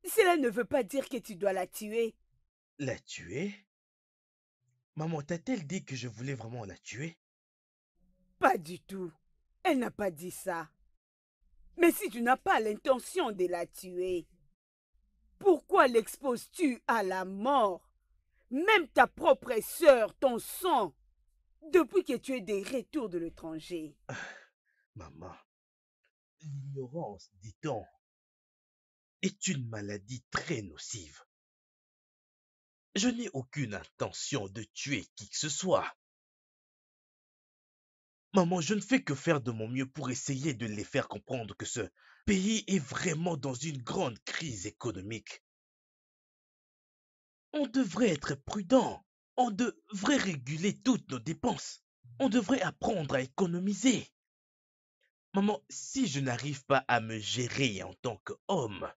Cela ne veut pas dire que tu dois la tuer. La tuer? Maman, t'a-t-elle dit que je voulais vraiment la tuer? Pas du tout. Elle n'a pas dit ça. Mais si tu n'as pas l'intention de la tuer, pourquoi l'exposes-tu à la mort? Même ta propre sœur, ton sang, depuis que tu es des retours de l'étranger. Maman, l'ignorance, dit-on, est une maladie très nocive. Je n'ai aucune intention de tuer qui que ce soit. Maman, je ne fais que faire de mon mieux pour essayer de les faire comprendre que ce pays est vraiment dans une grande crise économique. On devrait être prudent. On devrait réguler toutes nos dépenses. On devrait apprendre à économiser. Maman, si je n'arrive pas à me gérer en tant qu'homme,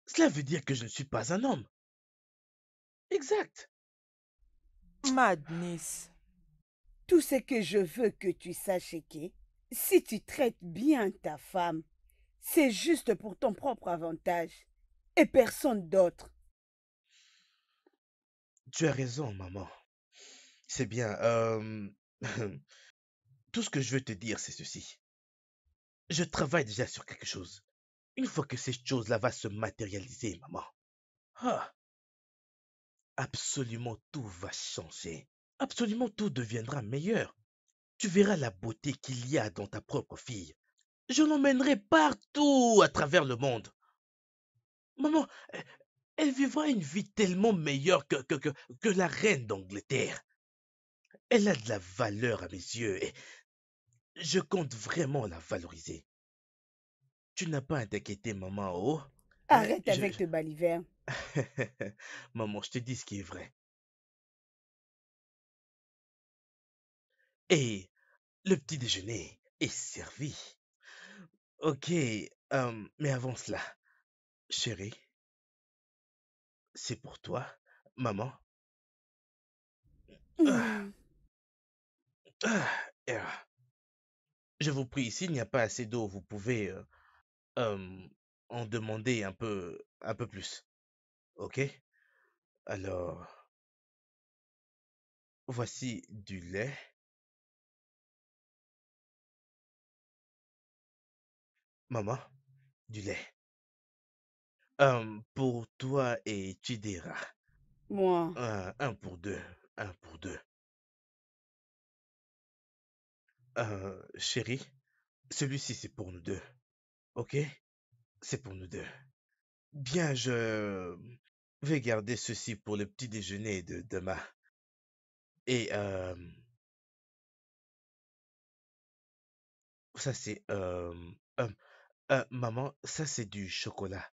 cela veut dire que je ne suis pas un homme. Exact. Magnus. Tout ce que je veux que tu saches est que si tu traites bien ta femme, c'est juste pour ton propre avantage et personne d'autre. Tu as raison, maman. C'est bien. Tout ce que je veux te dire, c'est ceci. Je travaille déjà sur quelque chose. Une fois que cette chose-là va se matérialiser, maman, ah, absolument tout va changer. Absolument tout deviendra meilleur. Tu verras la beauté qu'il y a dans ta propre fille. Je l'emmènerai partout à travers le monde. Maman, elle vivra une vie tellement meilleure que la reine d'Angleterre. Elle a de la valeur à mes yeux et je compte vraiment la valoriser. Tu n'as pas à t'inquiéter, maman, oh. Arrête avec tes balivernes. Maman, je te dis ce qui est vrai. Et le petit déjeuner est servi. Ok, mais avant cela, chérie, c'est pour toi, maman. Ah, ah. Je vous prie, s'il n'y a pas assez d'eau, vous pouvez en demander un peu plus. Ok? Alors, voici du lait. Maman, du lait. Pour toi et Chidera. Moi, Un pour deux. Un pour deux. Chérie, celui-ci c'est pour nous deux. Ok? C'est pour nous deux. Bien, je vais garder ceci pour le petit déjeuner de demain. Et ça c'est maman, ça c'est du chocolat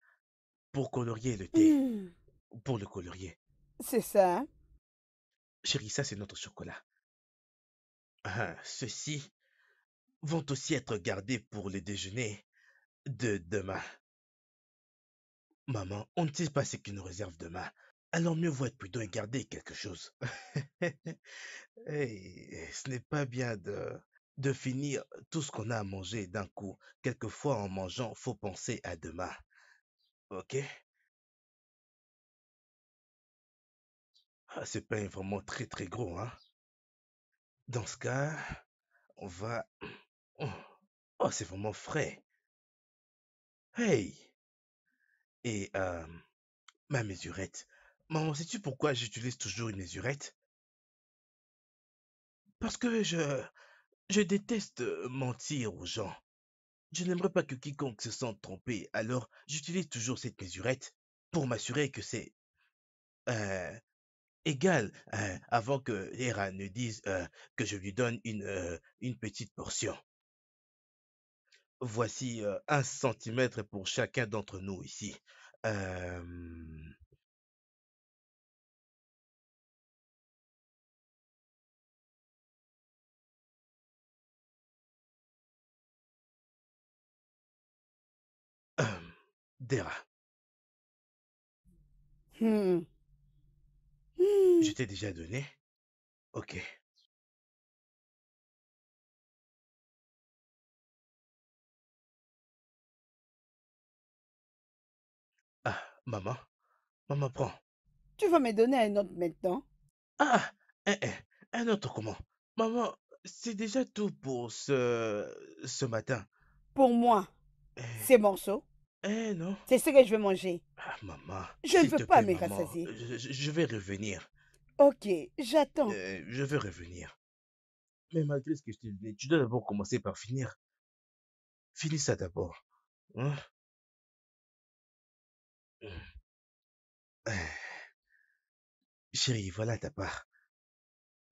pour colorier le thé. Pour le colorier. c'est ça. Hein? Chérie, ça c'est notre chocolat. Ceux-ci vont aussi être gardés pour le déjeuner de demain. Maman, on ne sait pas ce qui nous réserve demain. Alors mieux vaut être prudent et garder quelque chose. Hey, ce n'est pas bien de finir tout ce qu'on a à manger d'un coup. Quelquefois, en mangeant, faut penser à demain. Ok? Ah, ce pain est vraiment très très gros, hein? Dans ce cas, on va... Oh, c'est vraiment frais. Hey! Et ma mesurette. Maman, sais-tu pourquoi j'utilise toujours une mesurette? Parce que je déteste mentir aux gens. Je n'aimerais pas que quiconque se sente trompé, alors j'utilise toujours cette mesurette pour m'assurer que c'est euh, égal avant que Hera ne dise que je lui donne une petite portion. Voici 1 centimètre pour chacun d'entre nous ici. Euh, Dera, Hmm. je Hmm. t'ai déjà donné. Ok. Ah, maman, prends. Tu vas me donner un autre maintenant? Ah, un, un, un autre comment? Maman, c'est déjà tout pour ce matin. Pour moi, Eh, ces morceaux, non. c'est ce que je vais manger. Ah, maman, Je ne s'il veux te pas plaît, me maman, rassasier. je vais revenir. Ok, j'attends. Je vais revenir. Mais malgré ce que je t'ai dit, tu dois d'abord commencer par finir. Finis ça d'abord. Hein? Eh, chérie, voilà ta part.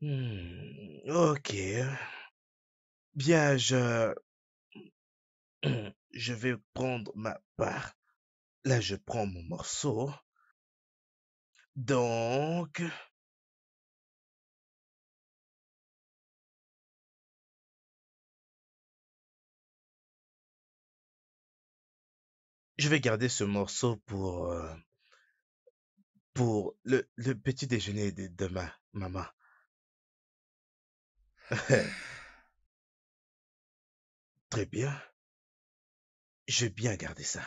Ok. Bien, je vais prendre ma part. Là, je prends mon morceau. Donc, je vais garder ce morceau pour le petit déjeuner de demain, maman. Très bien. Je vais bien garder ça.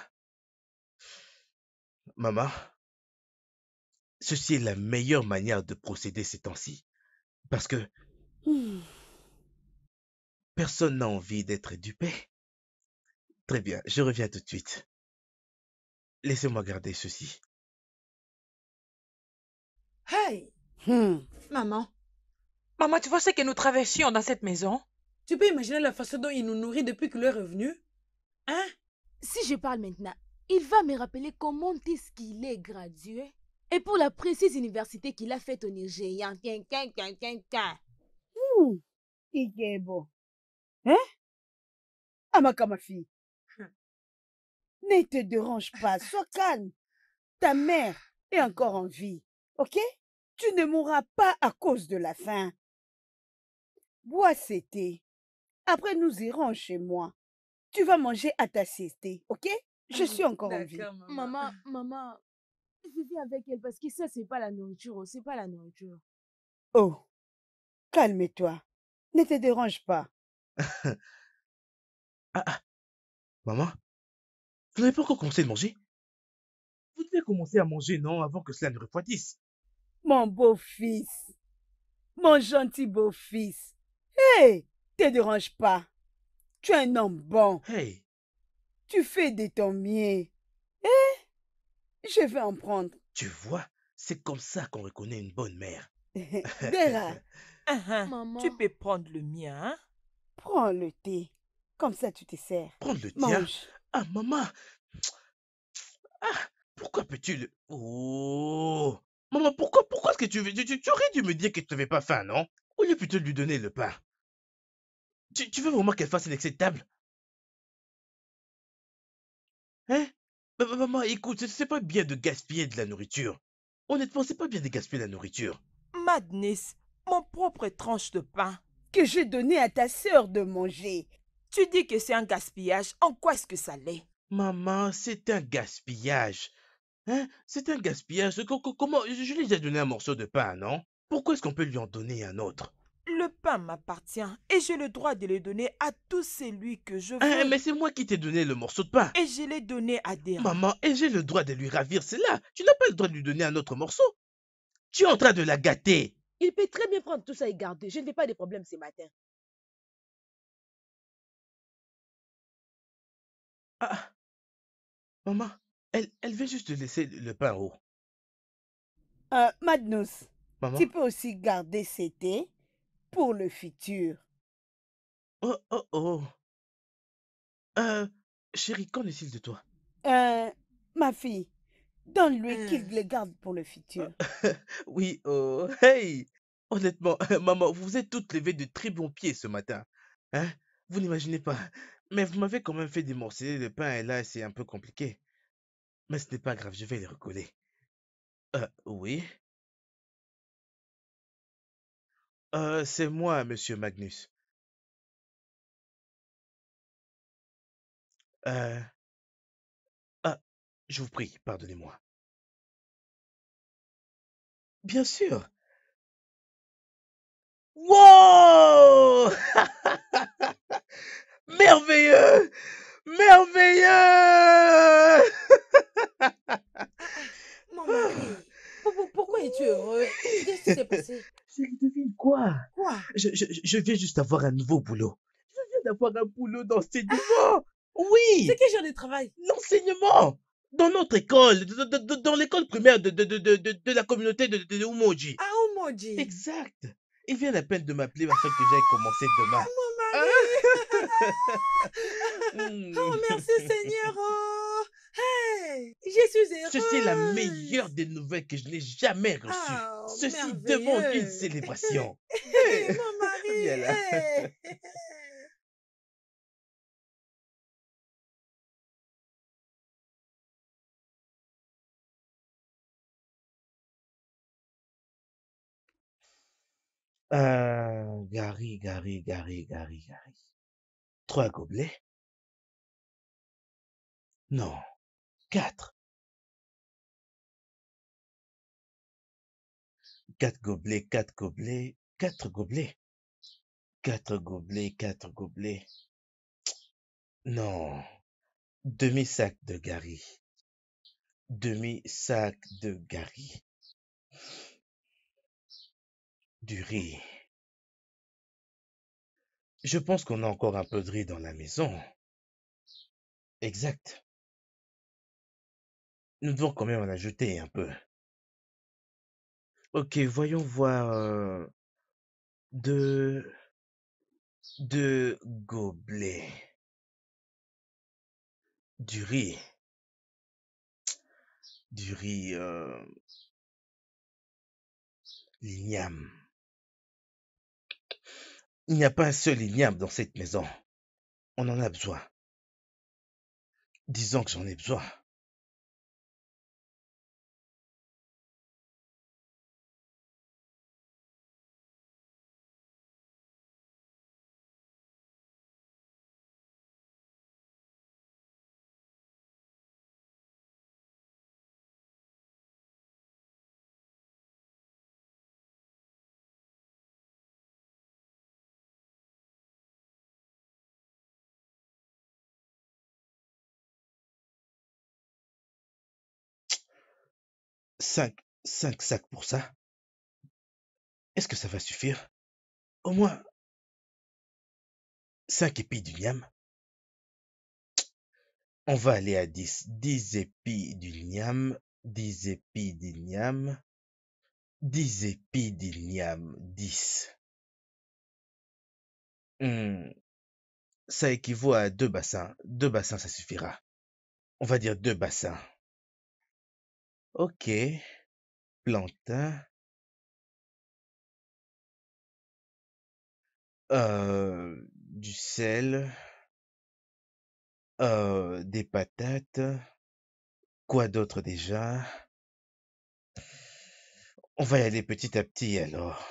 Maman, ceci est la meilleure manière de procéder ces temps-ci. Parce que Hmm. personne n'a envie d'être dupé. Très bien, je reviens tout de suite. Laissez-moi garder ceci. Hey, Hmm. maman, Maman, tu vois ce que nous traversions dans cette maison? tu peux imaginer la façon dont il nous nourrit depuis qu'il est revenu? Hein? Si je parle maintenant, il va me rappeler comment est-ce qu'il est gradué. Et pour la précise université qu'il a faite au Nigeria. Hmm. Igebo. Hein? Amaka, ma fille, ne te dérange pas, sois calme. Ta mère est encore en vie, ok? Tu ne mourras pas à cause de la faim. Bois ce thé. Après, nous irons chez moi. Tu vas manger à ta sieste, ok? Je suis encore en vie. D'accord, maman. Maman, je viens avec elle parce que ça, c'est pas la nourriture, oh, c'est pas la nourriture. Oh, calme-toi. Ne te dérange pas. Ah, maman, vous n'avez pas encore commencé de manger? Vous devez commencer à manger, non, avant que cela ne refroidisse. Mon beau-fils, mon gentil beau-fils. Hé, te dérange pas. Tu es un homme bon. Hey, Tu fais de ton mieux. Eh, je vais en prendre. tu vois, c'est comme ça qu'on reconnaît une bonne mère. Dera, Tu Maman, peux prendre le mien, hein? prends le thé. Comme ça, tu te sers. Prendre le tien. Mange. Ah, maman, ah, pourquoi peux-tu le... Oh, maman, pourquoi est-ce que tu aurais dû me dire que tu n'avais pas faim, non? Au lieu plutôt de lui donner le pain. Tu veux vraiment qu'elle fasse un excès de table? Hein? Maman, écoute, c'est pas bien de gaspiller de la nourriture. Honnêtement, c'est pas bien de gaspiller la nourriture. Madness, mon propre tranche de pain. Que j'ai donné à ta sœur de manger. Tu dis que c'est un gaspillage. En quoi est-ce que ça l'est? Maman, c'est un gaspillage. Hein? C'est un gaspillage. Comment... Je lui ai déjà donné un morceau de pain, non? Pourquoi est-ce qu'on peut lui en donner un autre? Le pain m'appartient et j'ai le droit de le donner à tout celui que je Hein, veux. mais c'est moi qui t'ai donné le morceau de pain. Et je l'ai donné à Dera. Maman, et j'ai le droit de lui ravir cela. Tu n'as pas le droit de lui donner un autre morceau. Tu es en train de la gâter. Il peut très bien prendre tout ça et garder. Je ne fais pas de problème ce matin. Ah, maman, elle veut juste te laisser le pain en haut. Magnus, Maman? tu peux aussi garder ces thés pour le futur. Oh, oh, oh. Euh, Chérie, qu'en est-il de toi? Ma fille, donne-lui qu'il le garde pour le futur. Oui, oh, hey! Honnêtement, maman, vous vous êtes toutes levées de très bons pieds ce matin. Hein? Vous n'imaginez pas. Mais vous m'avez quand même fait démorceler le pain et là, c'est un peu compliqué. Mais ce n'est pas grave, je vais les recoller. Oui. C'est moi, monsieur Magnus. Euh, ah, Je vous prie, pardonnez-moi. Bien sûr. Wow! Merveilleux! Merveilleux! Mon mari, pourquoi es-tu heureux? Qu'est-ce qui s'est passé? Chérie, devine quoi? Quoi? Je viens juste d'avoir un nouveau boulot. Je viens d'avoir un boulot d'enseignement. C'est Oui, quel genre de travail? l'enseignement. Dans notre école, dans l'école primaire de la communauté de Umoji. Ah, Omoji. Exact. Il vient à peine de m'appeler afin que j'aille commencer demain. Mon mari! Oh, merci Seigneur! Oh. Hey, je suis heureuse! Ceci est la meilleure des nouvelles que je n'ai jamais reçues. Ah, Ceci demande une merveilleux! célébration. Hey, mon mari! Viens là. Hey. Gary. 3 gobelets? Non, 4. 4 gobelets, 4 gobelets, 4 gobelets. 4 gobelets, 4 gobelets. Non, demi-sac de Gary. Demi-sac de Gary. Du riz. Je pense qu'on a encore un peu de riz dans la maison. Exact. Nous devons quand même en ajouter un peu. Ok, voyons voir. Deux gobelets. Du riz. Du riz. L'igname. Il n'y a pas un seul igname dans cette maison. On en a besoin. Disons que j'en ai besoin. Cinq sacs pour ça. Est-ce que ça va suffire? Au moins 5 épis d'igname. On va aller à 10. 10 épis d'igname. 10 épis d'igname. 10 épis d'igname. 10. Ça équivaut à 2 bassins. 2 bassins, ça suffira. On va dire 2 bassins. Ok. Plantain. Du sel. Des patates. Quoi d'autre déjà? On va y aller petit à petit alors.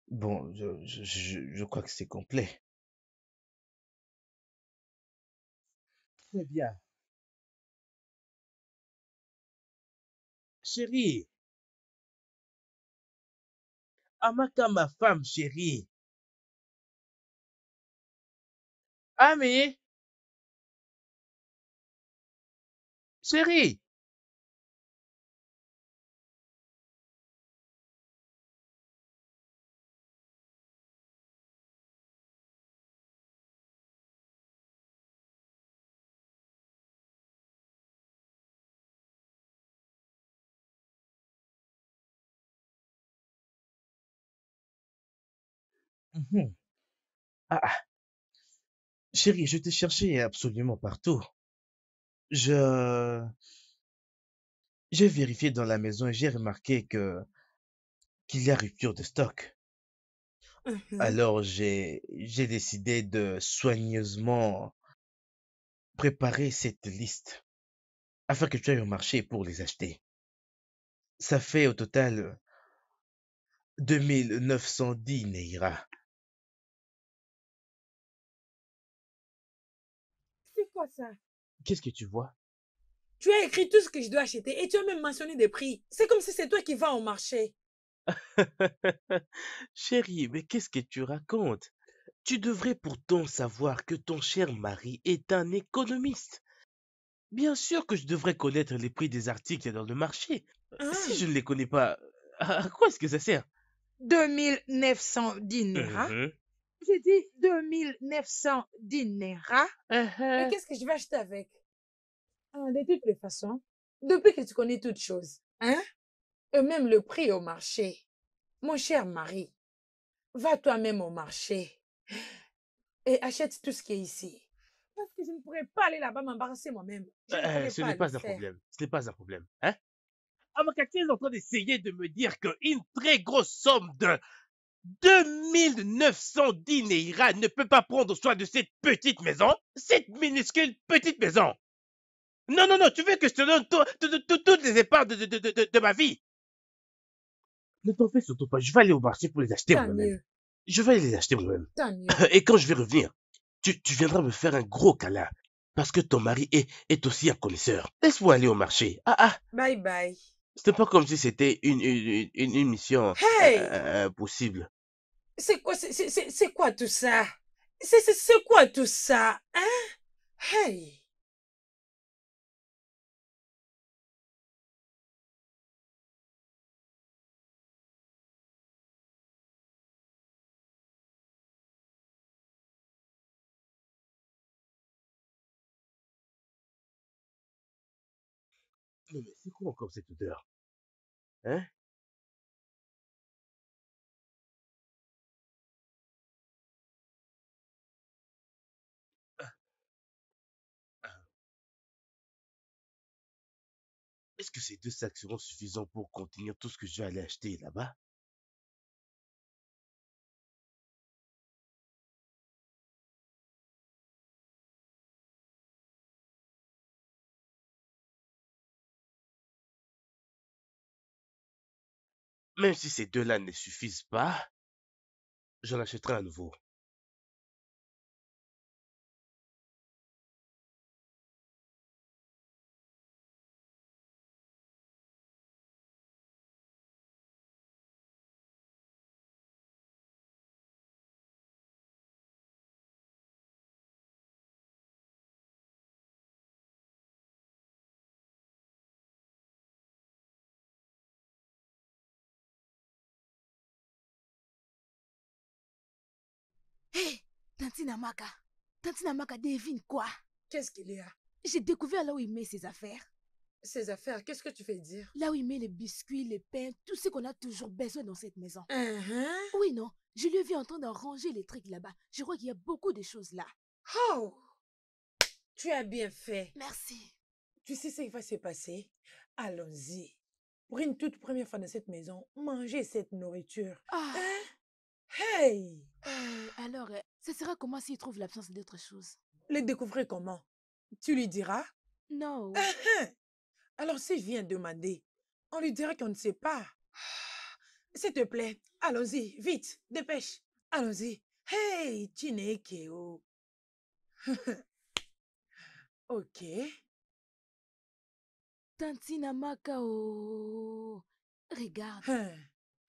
Bon, je crois que c'est complet. Très bien. Chérie, Amaka, ma femme chérie. Ami, chérie. Mhm. Ah, chérie, je t'ai cherché absolument partout. Je, j'ai vérifié dans la maison et j'ai remarqué qu'il y a rupture de stock. Alors j'ai décidé de soigneusement préparer cette liste afin que tu ailles au marché pour les acheter. Ça fait au total 2910 Neira. C'est quoi ça? Qu'est-ce que tu vois? Tu as écrit tout ce que je dois acheter et tu as même mentionné des prix. C'est comme si c'est toi qui vas au marché. Chérie, mais qu'est-ce que tu racontes? Tu devrais pourtant savoir que ton cher mari est un économiste. Bien sûr que je devrais connaître les prix des articles dans le marché. Si Hein? je ne les connais pas, à quoi est-ce que ça sert? 2910 Naira. Mhm. J'ai dit 2910 Naira. Mais qu'est-ce que je vais acheter avec? De toutes les façons, depuis que tu connais toutes choses, hein? Et même le prix au marché. Mon cher mari, va toi-même au marché et achète tout ce qui est ici. Parce que je ne pourrais pas aller là-bas m'embarrasser moi-même. Je ne pourrais Ce pas n'est le pas un faire. problème. Ce n'est pas un problème. Hein? Amaka, tu es en train d'essayer de me dire qu'une très grosse somme de 2910 Neira ne peut pas prendre soin de cette petite maison? Cette minuscule petite maison? Non, non, non, tu veux que je te donne toutes les épargnes de ma vie? Ne t'en fais surtout pas, je vais aller au marché pour les acheter Tant moi-même. mieux, Je vais les acheter moi-même. tant mieux. Et quand je vais revenir, tu viendras me faire un gros câlin. Parce que ton mari est aussi un connaisseur. Laisse-moi aller au marché. Bye bye. C'était pas comme si c'était une mission Hey! possible. C'est quoi tout ça? C'est quoi tout ça? Hein? Hey! Non, mais c'est quoi encore cette odeur? Hein? Est-ce que ces 2 sacs seront suffisants pour contenir tout ce que je vais aller acheter là-bas? Même si ces 2-là ne suffisent pas, j'en achèterai un nouveau. Hé, Tantine Amaka. Tantine Amaka devine quoi? Qu'est-ce qu'il y a? J'ai découvert là où il met ses affaires. Ces affaires, qu'est-ce que tu fais dire? Là où il met les biscuits, les pains, tout ce qu'on a toujours besoin dans cette maison. Uh-huh. Oui, non, je lui ai vu en train de ranger les trucs là-bas. Je crois qu'il y a beaucoup de choses là. Oh! Tu as bien fait. Merci. Tu sais ce qui va se passer? Allons-y. Pour une toute première fois dans cette maison, mangez cette nourriture. Ah, Hein? Hey! alors, ça sera comment s'il trouve l'absence d'autre chose? Le découvrir comment? Tu lui diras? Non. Hein? Alors s'il vient demander, on lui dira qu'on ne sait pas. S'il te plaît, allons-y, vite, dépêche. Allons-y. Hey, Chinekeo. Ok. Tantine Amaka, oh. Regarde, Hein.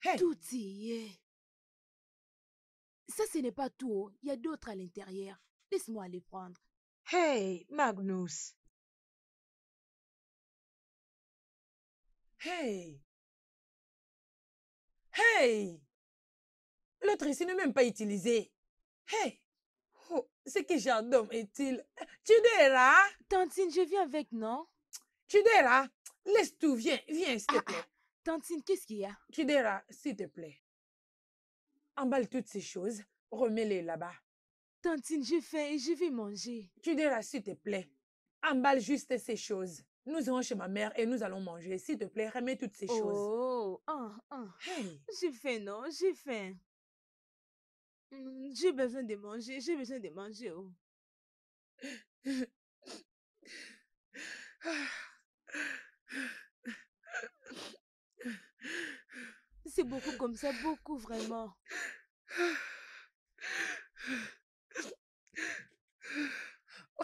Hey. tout y est. Ça, ce n'est pas tout. Oh. Il y a d'autres à l'intérieur. Laisse-moi les prendre. Hey, Magnus. Hey. Hey. L'autre ici n'est même pas utilisé. Hey. Oh, c'est que genre d'homme est-il? Tu diras? Tantine, je viens avec, non? Tu diras? Laisse tout, viens, viens, s'il te Ah, plaît. Tantine, qu'est-ce qu'il y a? Tu diras, s'il te plaît. Emballe toutes ces choses, remets-les là-bas. Tantine, j'ai faim et je vais manger. Tu diras, s'il te plaît. Emballe juste ces choses. Nous irons chez ma mère et nous allons manger. S'il te plaît, remets toutes ces choses. Oh, Hey. j'ai faim, non? J'ai faim. J'ai besoin de manger, j'ai besoin de manger. Oh. C'est beaucoup comme ça, beaucoup vraiment.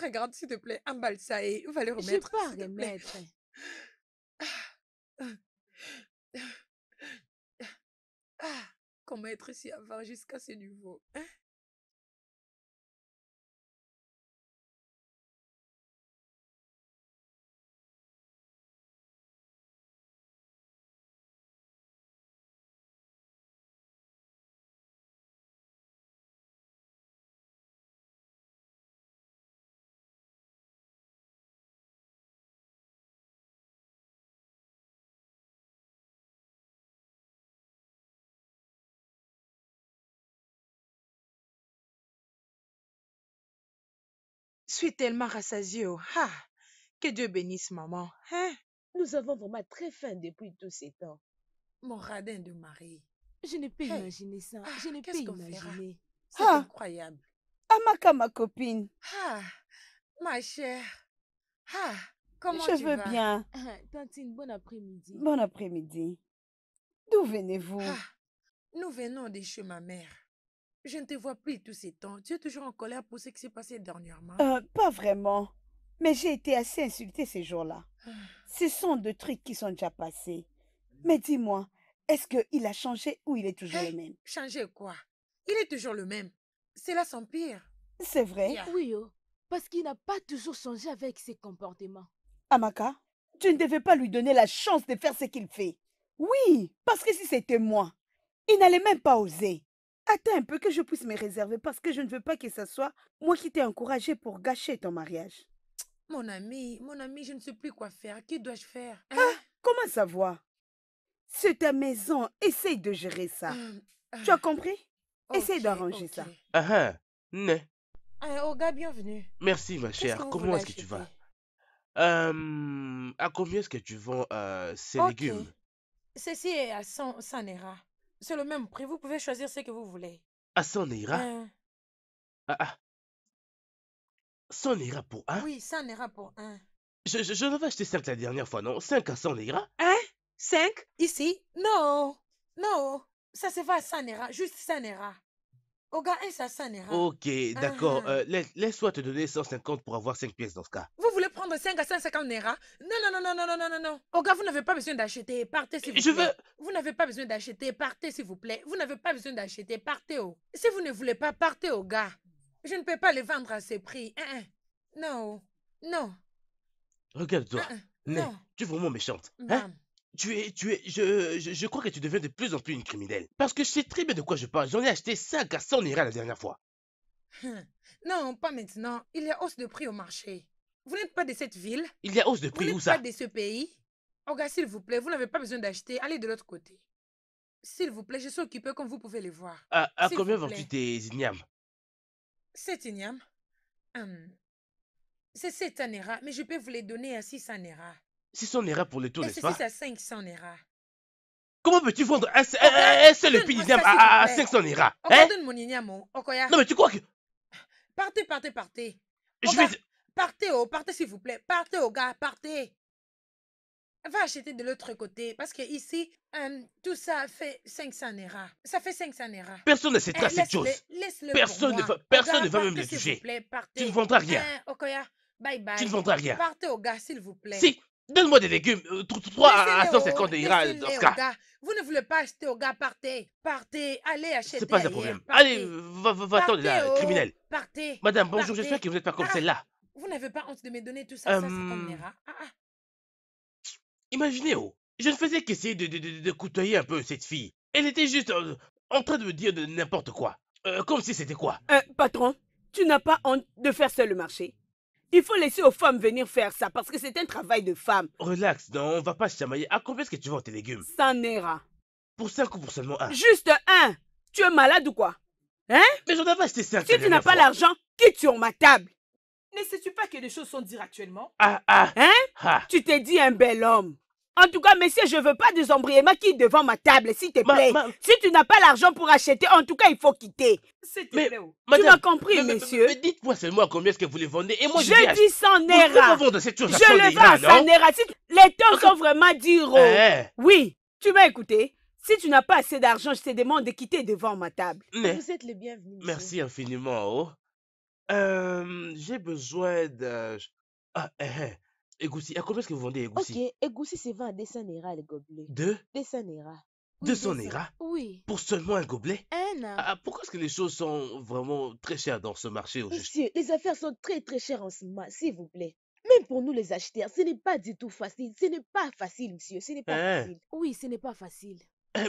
regarde, s'il te plaît, emballe ça et va le Je vais remettre, pas s'il te plaît. remettre. Ah, comment être si avare jusqu'à ce niveau, hein? Je suis tellement rassasiée. Oh. Ah, que Dieu bénisse maman. Hein? Nous avons vraiment très faim depuis tous ces temps. Mon radin de mari. Je ne peux Hey, imaginer ça. ah, Je ne peux qu'est-ce qu'on fera? imaginer. C'est Ah, incroyable. Amaka, ma copine, Ah, ma chère. Ah, comment je tu veux vas? bien. Tantine, bon après-midi. Bon après-midi. D'où venez-vous? Ah, nous venons de chez ma mère. Je ne te vois plus tous ces temps. Tu es toujours en colère pour ce qui s'est passé dernièrement. Pas vraiment. Mais j'ai été assez insultée ces jours-là. Ah, Ce sont de trucs qui sont déjà passés. Mais dis-moi, est-ce qu'il a changé ou il est toujours Hein? le même? Changer quoi? Il est toujours le même. C'est là son pire. C'est vrai? Yeah. Oui, oh, parce qu'il n'a pas toujours changé avec ses comportements. Amaka, tu ne devais pas lui donner la chance de faire ce qu'il fait. Oui, parce que si c'était moi, il n'allait même pas oser. Attends un peu que je puisse me réserver parce que je ne veux pas que ce soit moi qui t'ai encouragé pour gâcher ton mariage. Mon ami, je ne sais plus quoi faire. Que dois-je faire? Hein? Ah, comment savoir? C'est ta maison, essaye de gérer ça. Ah, Tu as compris? Essaye ok, d'arranger ok. ça. Ah ah, né. Olga, bienvenue. Merci ma Qu'est-ce chère. que vous Comment voulez est-ce que tu vas? acheter? À combien est-ce que tu vends ces Ok. légumes? Ceci est à 100 naira. C'est le même prix. Vous pouvez choisir ce que vous voulez. À 100 naira? Euh, Ah ah, 100 naira pour un? oui, 100 naira pour un. Je l'avais acheté 5 la dernière fois, non? 5 à 100 naira? Hein? 5? Ici? Non. Non. Ça se va à 100 naira. Juste 100 naira. Olga, un, c'est à 100 naira. Ok, d'accord. Ah. Laisse-moi te donner 150 pour avoir 5 pièces dans ce cas. Vous voulez prendre 5 à 150 naira? Non, non, non, non, non, non, non, non, non. Olga, vous n'avez pas besoin d'acheter. Partez, s'il vous Je plaît. veux... Vous n'avez pas besoin d'acheter. Partez, s'il vous plaît. Vous n'avez pas besoin d'acheter. Partez, oh. Si vous ne voulez pas, partez, Olga. Je ne peux pas les vendre à ce prix. Non. Non. Regarde-toi. Né, Non. tu es vraiment méchante. Hein? Bam. Je crois que tu deviens de plus en plus une criminelle. Parce que je sais très bien de quoi je parle. J'en ai acheté 5 à 100 naira la dernière fois. Non, pas maintenant. Il y a hausse de prix au marché. Vous n'êtes pas de cette ville? Il y a hausse de Vous prix, où n'êtes ça? pas de ce pays? Olga, s'il vous plaît, vous n'avez pas besoin d'acheter. Allez de l'autre côté. S'il vous plaît, je suis occupée comme vous pouvez les voir. À S'il combien vous vends-tu plaît. tes ignames? 7 igname. C'est 7 naira, mais je peux vous les donner à 600 naira. 600 naira pour le tour, Et n'est-ce ceci, pas? c'est à 500 naira. Comment peux-tu vendre un seul donne-moi épine ça, d'igname s'il vous à plaît. 500 naira? Olga, Hein? donne mon igname, oh. Okoya. Non mais tu crois que... Partez, partez, partez. Je Olga, vais... partez, oh, partez, s'il vous plaît. Partez, Olga, partez. Va acheter de l'autre côté, parce que ici, tout ça fait 500 naira. Ça fait 500 naira. Personne ne s'étale cette chose. Laisse-le Personne pour ne moi. va, personne Olga, ne va même partez, le s'il vous toucher. plaît, partez. Tu ne vendras rien. Okoya, bye bye. Tu ne vendras rien. Partez, Olga, s'il vous plaît. Si, donne-moi des légumes. 3 à Laissez-les, 150 oh, naira laissez-les, dans ce cas. Olga. Vous ne voulez pas acheter, Olga, partez. Partez, allez acheter C'est pas un ailleurs. problème. Partez. Allez, va-t'en de là, Partez, oh. criminel. Partez. Madame, bonjour, Partez. j'espère que vous n'êtes pas comme Ah. celle-là. Vous n'avez pas honte de me donner tout ça, 150 naira. Imaginez, oh, je ne faisais qu'essayer de couteiller un peu cette fille. Elle était juste en train de me dire de n'importe quoi. Comme si c'était quoi? Patron, tu n'as pas honte de faire seul le marché? Il faut laisser aux femmes venir faire ça parce que c'est un travail de femme. Relax, non, on va pas se chamailler. À combien est-ce que tu vends tes légumes? 100 naira. Pour 5 ou pour seulement 1? Juste un. Tu es malade ou quoi? Hein? Mais j'en avais acheté 5 Si tu n'as pas l'argent, quitte sur ma table. Ne sais-tu pas que les choses sont dires actuellement? Ah. Hein? Tu t'es dit un bel homme. En tout cas, monsieur, je veux pas des embrièments qui devant ma table, s'il te plaît. Si tu n'as pas l'argent pour acheter, en tout cas, il faut quitter. S'il te Mais, plaît, oh. Tu m'as compris, mais monsieur? dites-moi seulement à combien est-ce que vous les vendez et moi Je vais dis 100 Vous ne pouvez pas naira. vendre cette chose à Je 100 le vends naira, à 100 non? naira. Si les temps sont vraiment durs. Eh. Oui, tu m'as écouté. Si tu n'as pas assez d'argent, je te demande de quitter devant ma table. Mais, Vous êtes les bienvenus, monsieur. merci infiniment, oh. J'ai besoin de... Ah, Egoussi. À combien est-ce que vous vendez Ok, Egoussi? Egoussi se vend à 200 naira le gobelet. Deux? 200 naira. Oui, 200 200. naira? Oui. Pour seulement un gobelet? Un. Pourquoi est-ce que les choses sont vraiment très chères dans ce marché au juste? Monsieur, les affaires sont très très chères en ce moment, s'il vous plaît. Même pour nous les acheteurs, ce n'est pas du tout facile. Ce n'est pas facile, monsieur. Ce n'est pas Hein? facile. Oui, ce n'est pas facile.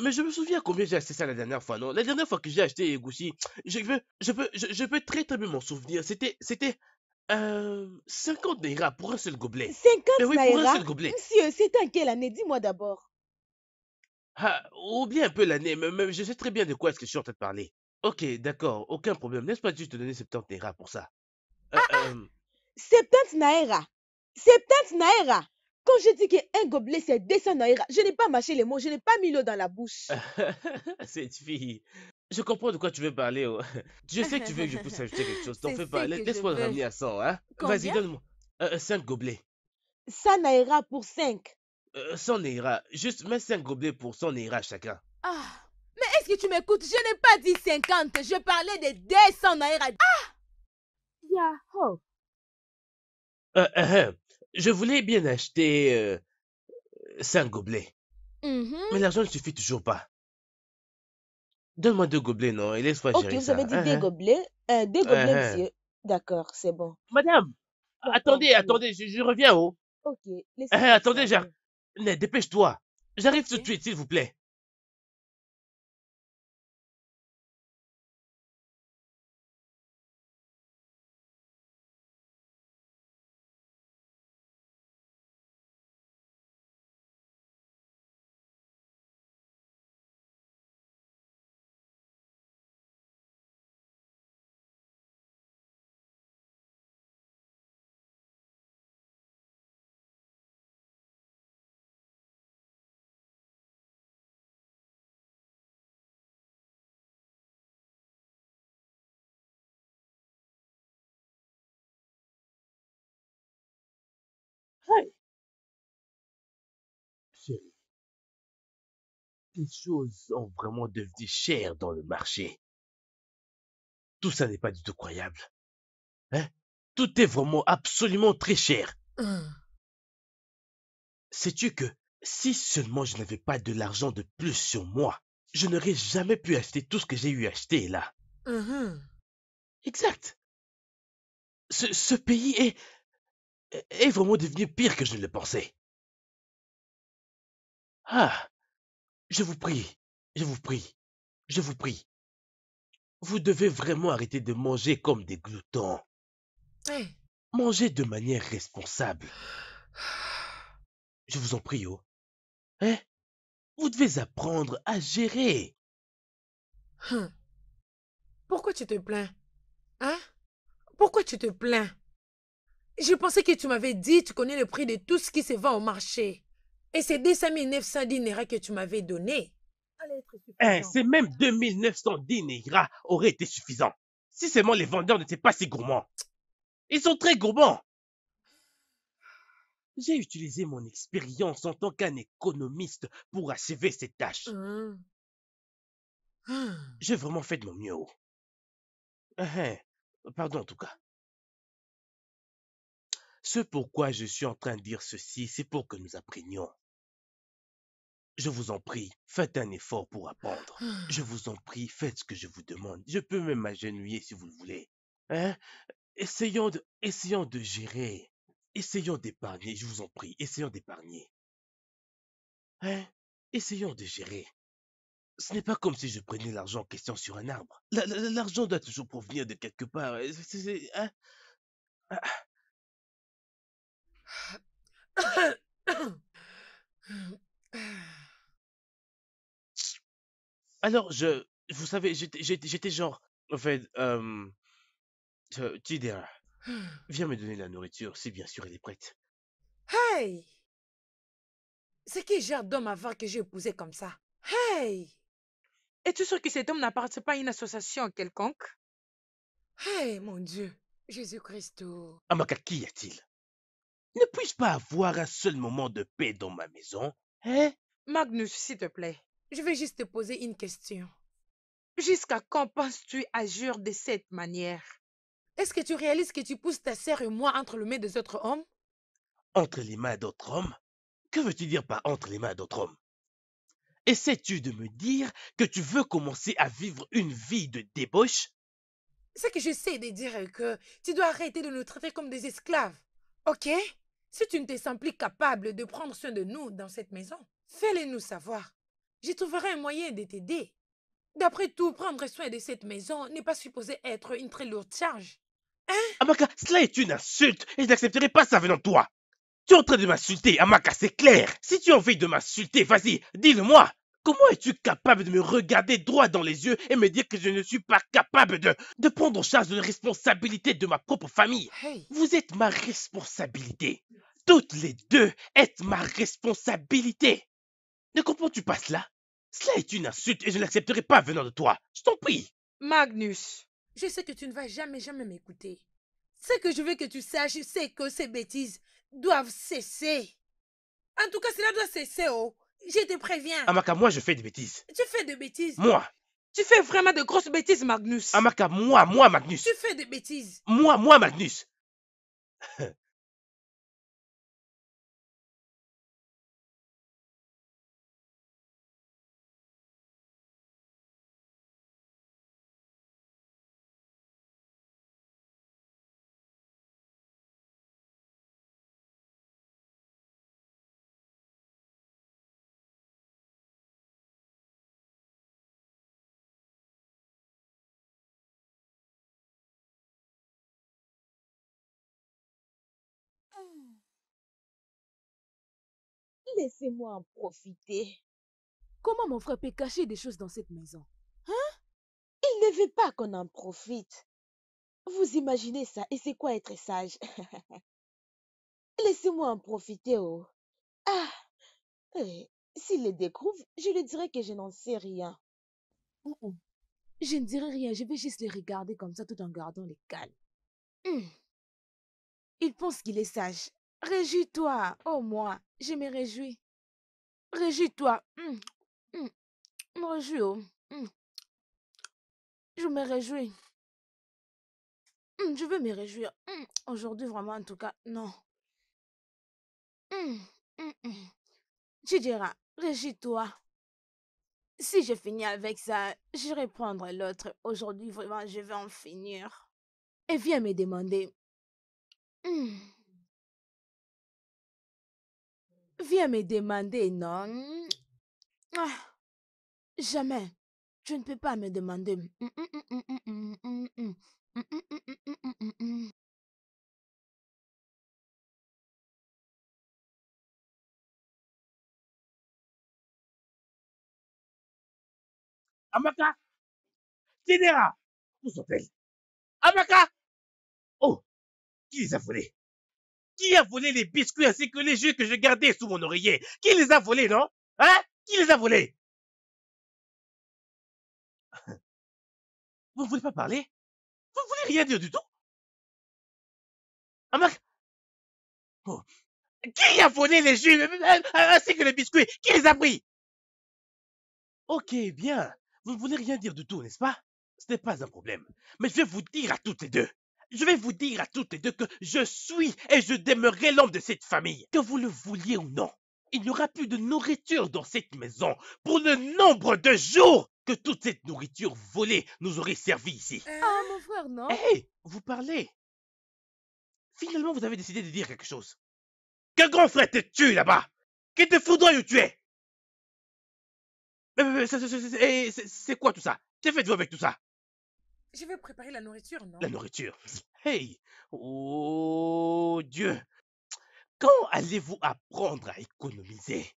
Mais je me souviens combien j'ai acheté ça la dernière fois, non? La dernière fois que j'ai acheté Egoussi, je peux très très bien m'en souvenir. C'était 50 naira pour un seul gobelet. Mais 50 oui, pour un naira? seul gobelet. Monsieur, c'était en quelle année? Dis-moi d'abord. Oublie un peu l'année, mais je sais très bien de quoi est-ce que je suis en train de parler. Ok, d'accord, aucun problème. Laisse-moi juste te donner 70 naira pour ça. Euh, euh, 70 naira. 70 naira. Quand je dis qu'un gobelet, c'est 200 naira, je n'ai pas mâché les mots, je n'ai pas mis l'eau dans la bouche. Cette fille. Je comprends de quoi tu veux parler. Oh. Je sais que tu veux que je puisse ajouter quelque chose. T'en C'est fais ce pas. que je Laisse-moi le veux. ramener à 100, hein. Vas-y, Combien? donne-moi. 5 gobelets. 100 naira pour 5. 100 naira. Juste mets 5 gobelets pour 100 naira chacun. Ah. Mais est-ce que tu m'écoutes? Je n'ai pas dit 50. Je parlais de 200 naira. Yahoo! Je voulais bien acheter 5 gobelets. Mhm. Mais l'argent ne suffit toujours pas. Donne-moi 2 gobelets, non, et laisse-moi Ok, gérer vous avez ça. dit des gobelets. Deux gobelets, monsieur. D'accord, c'est bon. Madame, D'accord, attendez, monsieur. attendez, je reviens, oh. Ok, laissez-moi Attendez, ça. dépêche-toi. J'arrive tout de Ok. suite, s'il vous plaît. Hey, chérie, les choses ont vraiment devenu chères dans le marché. Tout ça n'est pas du tout croyable. Hein? Tout est vraiment absolument très cher. Sais-tu que si seulement je n'avais pas de l'argent de plus sur moi, je n'aurais jamais pu acheter tout ce que j'ai eu acheté là. Exact. Ce pays est vraiment devenu pire que je ne le pensais. Ah, je vous prie, je vous prie, je vous prie. Vous devez vraiment arrêter de manger comme des gloutons. Hey. Mangez de manière responsable. Je vous en prie, oh. Hein? Vous devez apprendre à gérer. Pourquoi tu te plains? Hein? Pourquoi tu te plains? Je pensais que tu m'avais dit tu connais le prix de tout ce qui se vend au marché. Et c'est 200 910 naira que tu m'avais donné. Allez être suffisant. C'est même 2910 naira aurait été suffisant. Si seulement les vendeurs n'étaient pas si gourmands. Ils sont très gourmands. J'ai utilisé mon expérience en tant qu'un économiste pour achever cette tâche. J'ai vraiment fait de mon mieux. Pardon en tout cas. Ce pourquoi je suis en train de dire ceci, c'est pour que nous apprenions. Je vous en prie, faites un effort pour apprendre. Je vous en prie, faites ce que je vous demande. Je peux même m'agenouiller si vous le voulez. Hein? Essayons de gérer. Essayons d'épargner, je vous en prie. Essayons d'épargner. Hein? Essayons de gérer. Ce n'est pas comme si je prenais l'argent en question sur un arbre. L'argent doit toujours provenir de quelque part. Hein? Alors, vous savez, j'étais genre, en fait, Tidera, viens me donner la nourriture, si bien sûr elle est prête. Hey! C'est qui genre d'homme avare que j'ai épousé comme ça? Hey! Es-tu sûr que cet homme n'appartient pas à une association quelconque? Hey, mon Dieu! Jésus-Christ. Amaka, qu'y a-t-il? Ne puis-je pas avoir un seul moment de paix dans ma maison? Hein? Magnus, s'il te plaît. Je vais juste te poser une question. Jusqu'à quand penses-tu agir de cette manière? Est-ce que tu réalises que tu pousses ta sœur et moi entre les mains des autres hommes? Entre les mains d'autres hommes? Que veux-tu dire par entre les mains d'autres hommes? Essaies-tu de me dire que tu veux commencer à vivre une vie de débauche? Ce que j'essaie de dire est que tu dois arrêter de nous traiter comme des esclaves. Ok? Si tu ne te sens plus capable de prendre soin de nous dans cette maison, fais-le nous savoir. Je trouverai un moyen de t'aider. D'après tout, prendre soin de cette maison n'est pas supposé être une très lourde charge. Amaka, cela est une insulte et je n'accepterai pas ça venant de toi. Tu es en train de m'insulter, Amaka, c'est clair. Si tu as envie de m'insulter, vas-y, dis-le-moi. Comment es-tu capable de me regarder droit dans les yeux et me dire que je ne suis pas capable de prendre en charge de la responsabilité de ma propre famille? Hey, Vous êtes ma responsabilité. Toutes les deux êtes ma responsabilité. Ne comprends-tu pas cela? Cela est une insulte et je ne l'accepterai pas venant de toi. Je t'en prie. Magnus, je sais que tu ne vas jamais m'écouter. Ce que je veux que tu saches, c'est que ces bêtises doivent cesser. En tout cas, cela doit cesser, oh. Je te préviens. Amaka, moi je fais des bêtises. Tu fais des bêtises. Moi. tu fais vraiment de grosses bêtises, Magnus. Amaka, moi Magnus. Tu fais des bêtises. Moi Magnus. Laissez-moi en profiter. Comment mon frère peut cacher des choses dans cette maison? Il ne veut pas qu'on en profite. Vous imaginez ça et c'est quoi être sage? Laissez-moi en profiter, oh. Ah, s'il le découvre, je lui dirai que je n'en sais rien. Je ne dirai rien, je vais juste les regarder comme ça tout en gardant les calmes. Il pense qu'il est sage. Réjouis-toi, oh moi, je me réjouis. Réjouis-toi. Je me réjouis, oh. Je me réjouis. Je veux me réjouir. Aujourd'hui, vraiment, en tout cas, non. Tu diras, réjouis-toi. Si je finis avec ça, j'irai prendre l'autre. Aujourd'hui, vraiment, je vais en finir. Et viens me demander. Viens me demander, non? Jamais. Tu ne peux pas me demander. Amaka, Ténéra, où sont-elles? Amaka! Oh, qui les a volés? Qui a volé les biscuits ainsi que les jus que je gardais sous mon oreiller? Qui les a volés, non? Hein? Qui les a volés? Vous ne voulez pas parler? Vous ne voulez rien dire du tout? Amaka? Oh. Qui a volé les jus ainsi que les biscuits? Qui les a pris? Ok, bien. Vous ne voulez rien dire du tout, n'est-ce pas? Ce n'est pas un problème. Mais je vais vous dire à toutes les deux. Je vais vous dire à toutes les deux que je suis et je demeurerai l'homme de cette famille. Que vous le vouliez ou non. Il n'y aura plus de nourriture dans cette maison pour le nombre de jours que toute cette nourriture volée nous aurait servi ici. Ah, mon frère, non? Hé, vous parlez. Finalement, vous avez décidé de dire quelque chose. Que grand frère te tue là-bas? Qu'il te foudroie où tu es? C'est quoi tout ça? Que faites-vous avec tout ça? Je vais préparer la nourriture, non? La nourriture. Hey! Oh Dieu! Quand allez-vous apprendre à économiser?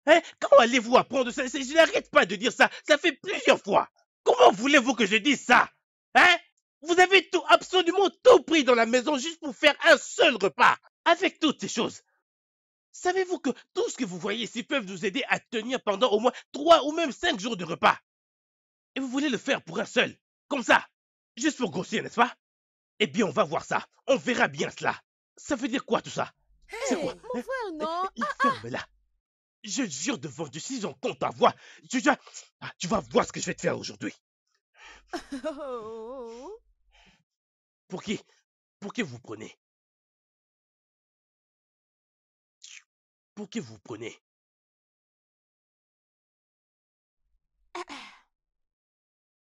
Hein? Quand allez-vous apprendre ça? Je n'arrête pas de dire ça. Ça fait plusieurs fois. Comment voulez-vous que je dise ça? Hein? Vous avez tout, absolument tout pris dans la maison juste pour faire un seul repas. Avec toutes ces choses. Savez-vous que tout ce que vous voyez ici peuvent nous aider à tenir pendant au moins 3 ou même 5 jours de repas? Et vous voulez le faire pour un seul? Comme ça? Juste pour grossir, n'est-ce pas? Eh bien, on va voir ça. On verra bien cela. Ça veut dire quoi tout ça? C'est quoi? Mon frère, non? Ferme-la. Je jure devant Dieu, si j'entends ta voix, tu vas voir ce que je vais te faire aujourd'hui. Pour qui? Pour qui vous prenez? Pour qui vous prenez?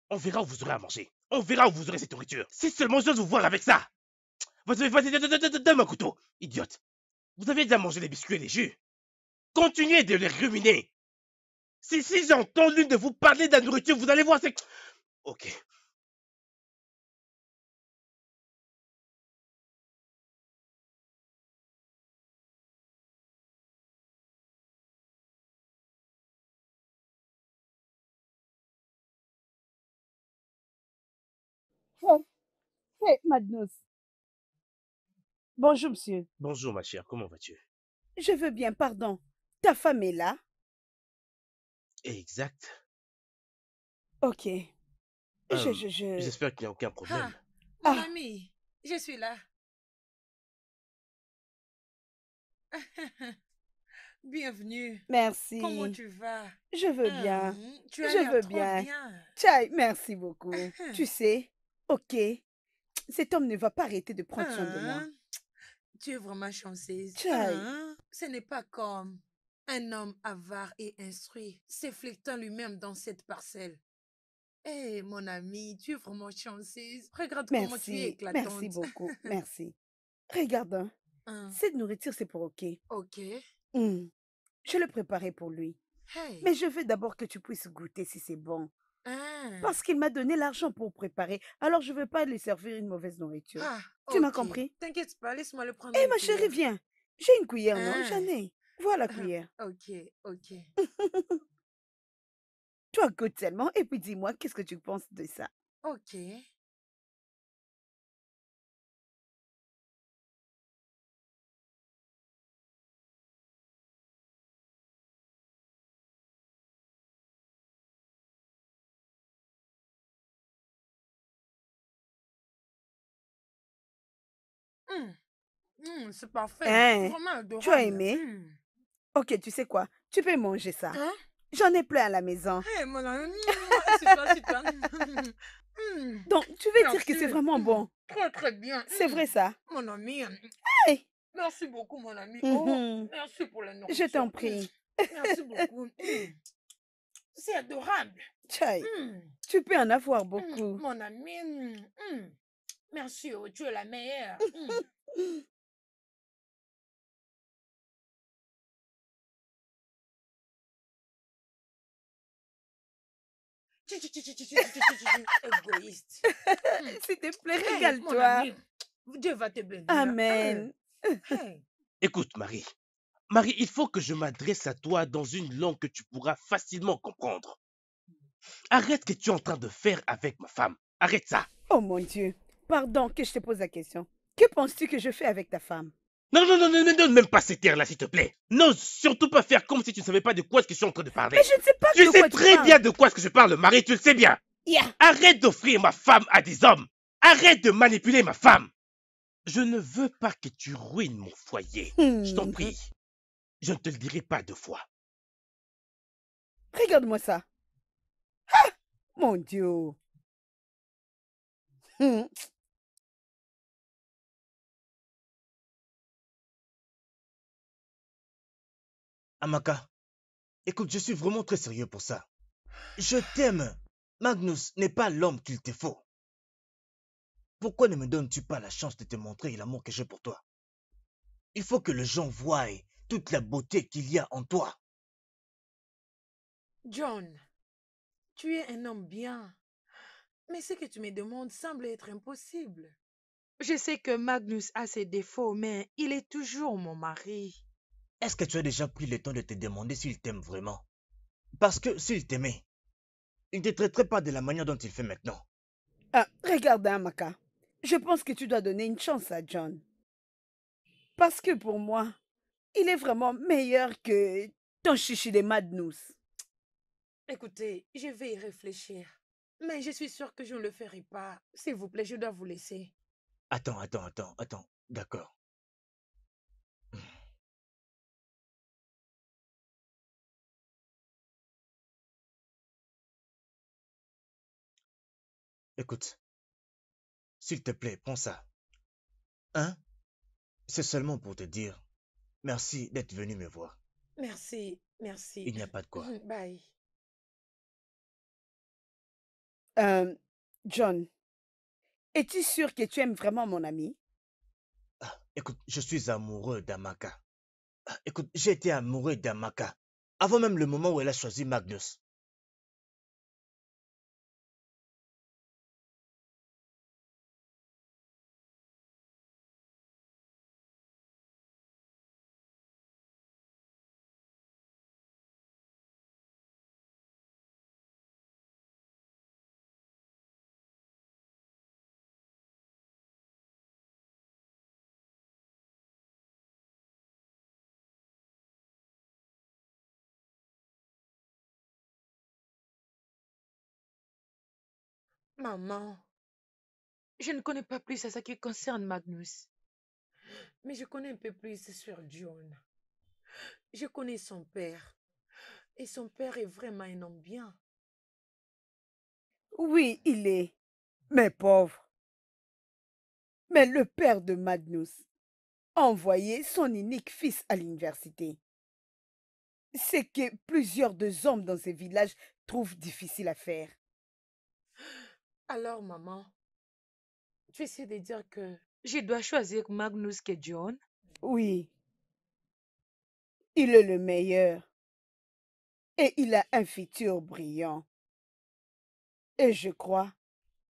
On verra où vous aurez à manger. On verra où vous aurez cette nourriture. Si seulement j'ose vous voir avec ça. Vas-y, donne-moi un couteau, idiote. Vous avez déjà mangé les biscuits et les jus. Continuez de les ruminer. Si j'entends l'une de vous parler de la nourriture, vous allez voir, c'est... Ok. Hé, hé, Magnus. Bonjour, monsieur. Bonjour, ma chère, comment vas-tu? Je veux bien, pardon. Ta femme est là? Exact. Ok. Je... J'espère qu'il n'y a aucun problème. Mon ami, je suis là. Bienvenue. Merci. Comment tu vas? Je veux bien. Tu as Je l'air veux trop bien. bien. Tchai, merci beaucoup. Tu sais, ok, cet homme ne va pas arrêter de prendre soin de moi. Tu es vraiment chanceuse. Tchai. Ce n'est pas comme un homme avare et instruit, s'efflectant lui-même dans cette parcelle. Eh, mon ami, tu es vraiment chanceuse. Regarde comment tu es Merci, éclatante. merci beaucoup, merci. Regarde, hein, cette nourriture, c'est pour ok. Ok. Je l'ai préparé pour lui. Hey. Mais je veux d'abord que tu puisses goûter si c'est bon. Ah. Parce qu'il m'a donné l'argent pour préparer. Alors je ne veux pas lui servir une mauvaise nourriture. Ah, Tu m'as ok. compris? T'inquiète pas, laisse-moi le prendre. Eh, ma chérie, viens. J'ai une cuillère, non? Ah. J'en ai. Voilà la cuillère. Ok, ok. Toi, goûte seulement et puis dis-moi qu'est-ce que tu penses de ça. Ok. C'est parfait. Hein? Vraiment adorable. Tu as aimé? Ok, tu sais quoi? Tu peux manger ça. Hein? J'en ai plein à la maison. Hey, mon ami, c'est toi. Donc, tu veux dire Merci. que c'est vraiment bon? Très, très bien. C'est vrai ça? Mon ami. Hey! Merci beaucoup, mon ami. Mhm. Merci pour la nourriture. Je t'en prie. Merci beaucoup. C'est adorable. Tchai, tu peux en avoir beaucoup. Mon ami. Merci, tu es la meilleure. Égoïste. S'il te plaît, Hey, mon régale-toi. ami, Dieu va te bénir. Amen. Hey. Écoute, Marie. Marie, il faut que je m'adresse à toi dans une langue que tu pourras facilement comprendre. Arrête ce que tu es en train de faire avec ma femme. Arrête ça. Oh mon Dieu. Pardon que je te pose la question. Que penses-tu que je fais avec ta femme? Non, ne donne même pas ces terres-là, s'il te plaît. N'ose surtout pas faire comme si tu ne savais pas de quoi est-ce que je suis en train de parler. Mais je ne sais pas Tu de sais quoi très parles. bien de quoi est-ce que je parle, Marie, tu le sais bien. Yeah. Arrête d'offrir ma femme à des hommes. Arrête de manipuler ma femme. Je ne veux pas que tu ruines mon foyer. Je t'en prie. Je ne te le dirai pas deux fois. Regarde-moi ça. Ah, mon Dieu. Amaka, écoute, je suis vraiment très sérieux pour ça. Je t'aime. Magnus n'est pas l'homme qu'il te faut. Pourquoi ne me donnes-tu pas la chance de te montrer l'amour que j'ai pour toi? Il faut que les gens voient toute la beauté qu'il y a en toi. John, tu es un homme bien. Mais ce que tu me demandes semble être impossible. Je sais que Magnus a ses défauts, mais il est toujours mon mari. Est-ce que tu as déjà pris le temps de te demander s'il t'aime vraiment? Parce que s'il t'aimait, il ne te traiterait pas de la manière dont il fait maintenant. Ah, regarde, Amaka. Je pense que tu dois donner une chance à John. Parce que pour moi, il est vraiment meilleur que ton chichi de Magnus. Écoutez, je vais y réfléchir. Mais je suis sûre que je ne le ferai pas. S'il vous plaît, je dois vous laisser. Attends. D'accord. Écoute, S'il te plaît, prends ça. Hein? C'est seulement pour te dire merci d'être venu me voir. Merci, merci. Il n'y a pas de quoi. Bye. John, es-tu sûr que tu aimes vraiment mon ami? Écoute, je suis amoureux d'Amaka. Écoute, j'ai été amoureux d'Amaka avant même le moment où elle a choisi Magnus. Maman, Je ne connais pas plus à ce qui concerne Magnus. mais je connais un peu plus sur John. Je connais son père. Et son père est vraiment un homme bien. Oui, il est. Mais pauvre. Mais le père de Magnus a envoyé son unique fils à l'université. C'est que plusieurs des hommes dans ces villages trouvent difficile à faire. Alors, maman, tu essaies de dire que Je dois choisir Magnus que John. Oui, il est le meilleur. Et il a un futur brillant. Et je crois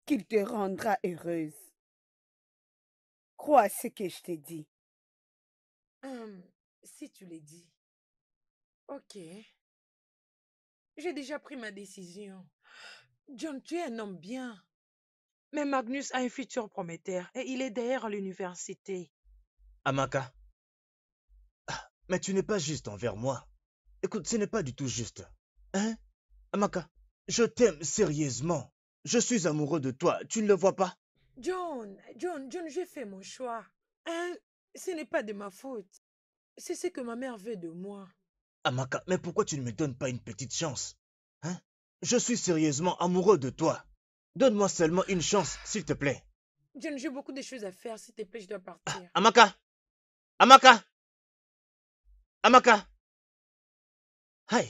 qu'il te rendra heureuse. Crois ce que je t'ai dit. si tu le dis. Ok. J'ai déjà pris ma décision. John, tu es un homme bien. Mais Magnus a un futur prometteur et il est derrière l'université. Amaka, mais tu n'es pas juste envers moi. Écoute, ce n'est pas du tout juste. Hein? Amaka, je t'aime sérieusement. Je suis amoureux de toi, tu ne le vois pas? John, j'ai fait mon choix. Hein? Ce n'est pas de ma faute. C'est ce que ma mère veut de moi. Amaka, mais pourquoi tu ne me donnes pas une petite chance? Hein? Je suis sérieusement amoureux de toi. Donne-moi seulement une chance, s'il te plaît. John, j'ai beaucoup de choses à faire. S'il te plaît, je dois partir. Amaka! Amaka! Amaka! Hey!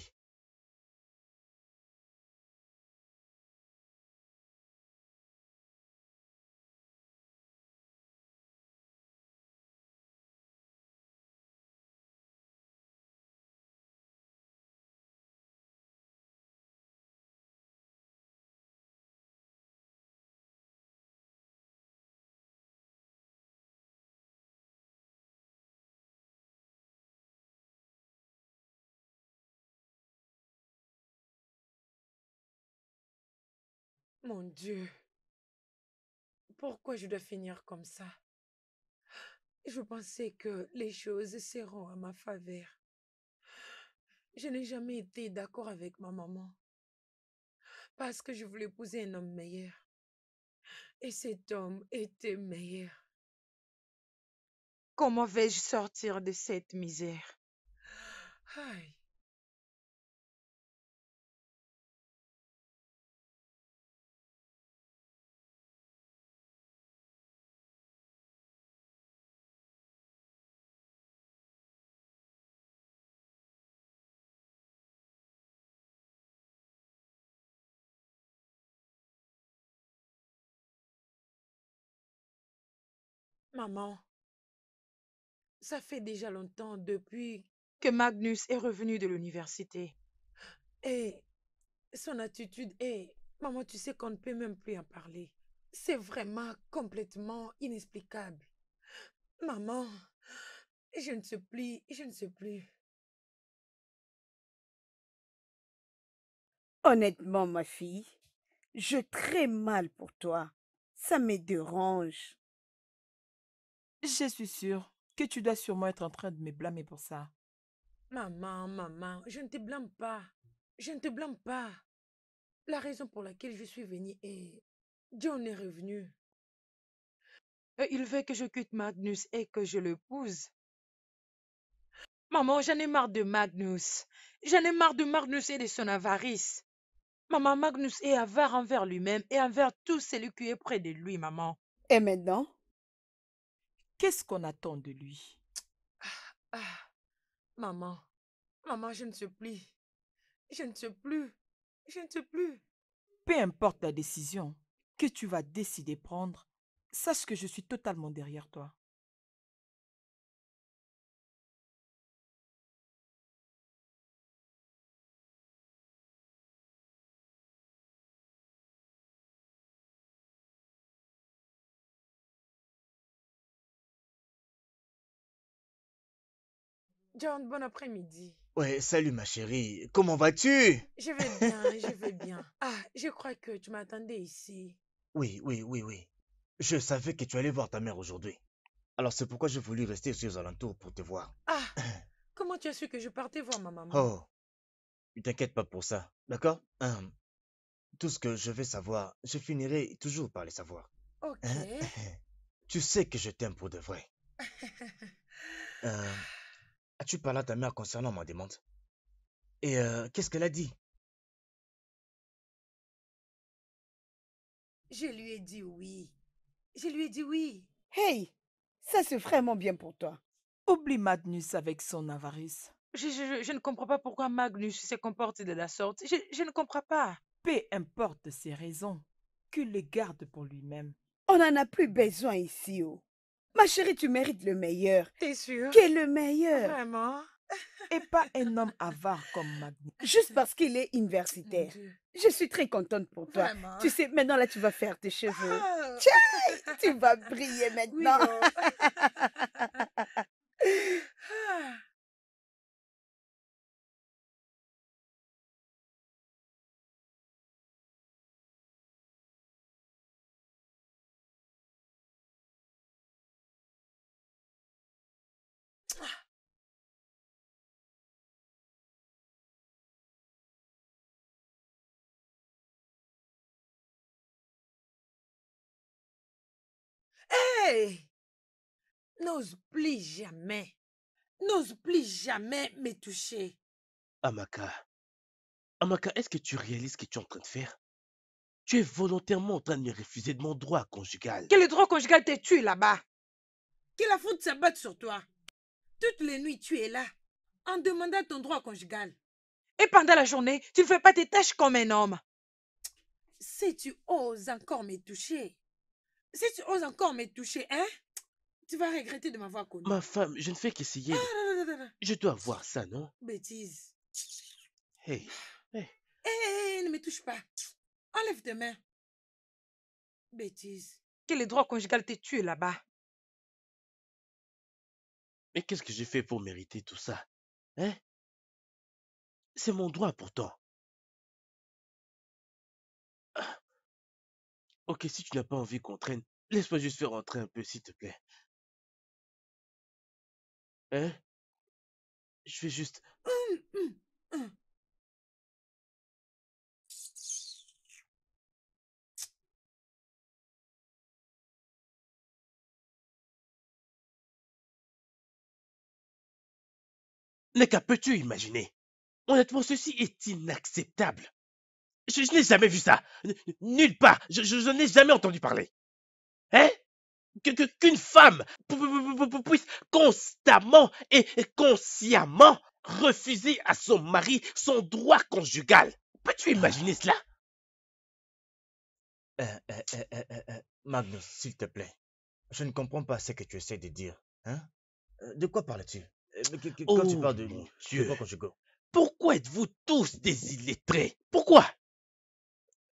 Mon Dieu. Pourquoi je dois finir comme ça? Je pensais que les choses seront à ma faveur. Je n'ai jamais été d'accord avec ma maman parce que je voulais épouser un homme meilleur. Et cet homme était meilleur. Comment vais-je sortir de cette misère? Aïe. Maman, ça fait déjà longtemps depuis Que Magnus est revenu de l'université. et son attitude est... Maman, tu sais qu'on ne peut même plus en parler. C'est vraiment complètement inexplicable. Maman, je ne sais plus, je ne sais plus. Honnêtement, ma fille, je très mal pour toi. Ça me dérange. Je suis sûre que tu dois sûrement être en train de me blâmer pour ça. Maman, je ne te blâme pas. Je ne te blâme pas. La raison pour laquelle je suis venue est... John est revenu. Il veut que je quitte Magnus et que je l'épouse. Maman, j'en ai marre de Magnus. J'en ai marre de Magnus et de son avarice. Maman, Magnus est avare envers lui-même et envers tout celui qui est près de lui, maman. Et maintenant? Qu'est-ce qu'on attend de lui? Ah, maman, maman, je ne sais plus. Je ne sais plus. Je ne sais plus. Peu importe la décision que tu vas décider prendre, sache que je suis totalement derrière toi. John, bon après-midi. Ouais, salut ma chérie. Comment vas-tu? Je vais bien, je vais bien. Ah, je crois que tu m'attendais ici. Oui. Je savais que tu allais voir ta mère aujourd'hui. Alors c'est pourquoi j'ai voulu rester ici aux alentours pour te voir. Ah, comment tu as su que je partais voir ma maman? Oh, ne t'inquiète pas pour ça, d'accord? Tout ce que je vais savoir, je finirai toujours par le savoir. Ok. Hein? Tu sais que je t'aime pour de vrai. As-tu parlé à ta mère concernant ma demande? Et qu'est-ce qu'elle a dit? Je lui ai dit oui. Je lui ai dit oui. Hey, ça c'est vraiment bien pour toi. Oublie Magnus avec son avarice. Je ne comprends pas pourquoi Magnus se comporte de la sorte. Je ne comprends pas. Peu importe ses raisons, qu'il les garde pour lui-même. On n'en a plus besoin ici, oh. Ma chérie, tu mérites le meilleur. T'es sûre? Quel est le meilleur? Vraiment? Et pas un homme avare comme Magnus. Juste parce qu'il est Mon universitaire. Dieu. Je suis très contente pour toi. Vraiment? Tu sais, maintenant là, tu vas faire tes cheveux. Ah. Tchai, tu vas briller Oui, maintenant. oh. Ah. Hey! N'ose plus jamais me toucher. Amaka, Amaka, est-ce que tu réalises ce que tu es en train de faire? Tu es volontairement en train de me refuser de mon droit conjugal. Quel droit conjugal t'es tu là-bas? Que la faute s'abatte sur toi. Toutes les nuits, tu es là, en demandant ton droit conjugal. Et pendant la journée, tu ne fais pas tes tâches comme un homme. Si tu oses encore me toucher, hein, tu vas regretter de m'avoir connu. Ma femme, je ne fais qu'essayer. Ah. Je dois voir ça, non? Bêtise. Hey, Hé, ne me touche pas. Enlève tes mains. Bêtise. Quel droit conjugal t'es tu là-bas? mais qu'est-ce que j'ai fait pour mériter tout ça? Hein? C'est mon droit pourtant. Ah, ok, si tu n'as pas envie qu'on traîne, laisse-moi juste faire rentrer un peu, s'il te plaît. Hein? Je vais juste... Hum, hum, hum. Neka, peux-tu imaginer? Honnêtement, ceci est inacceptable. Je n'ai jamais vu ça. Nulle part. Je n'ai jamais entendu parler. Hein? Qu'une femme puisse constamment et consciemment refuser à son mari son droit conjugal. Peux-tu imaginer cela? Magnus, s'il te plaît. Je ne comprends pas ce que tu essaies de dire. Hein? De quoi parles-tu? Quand tu Oh parles de mon droit Dieu. conjugal. Pourquoi êtes-vous tous des illettrés? Pourquoi?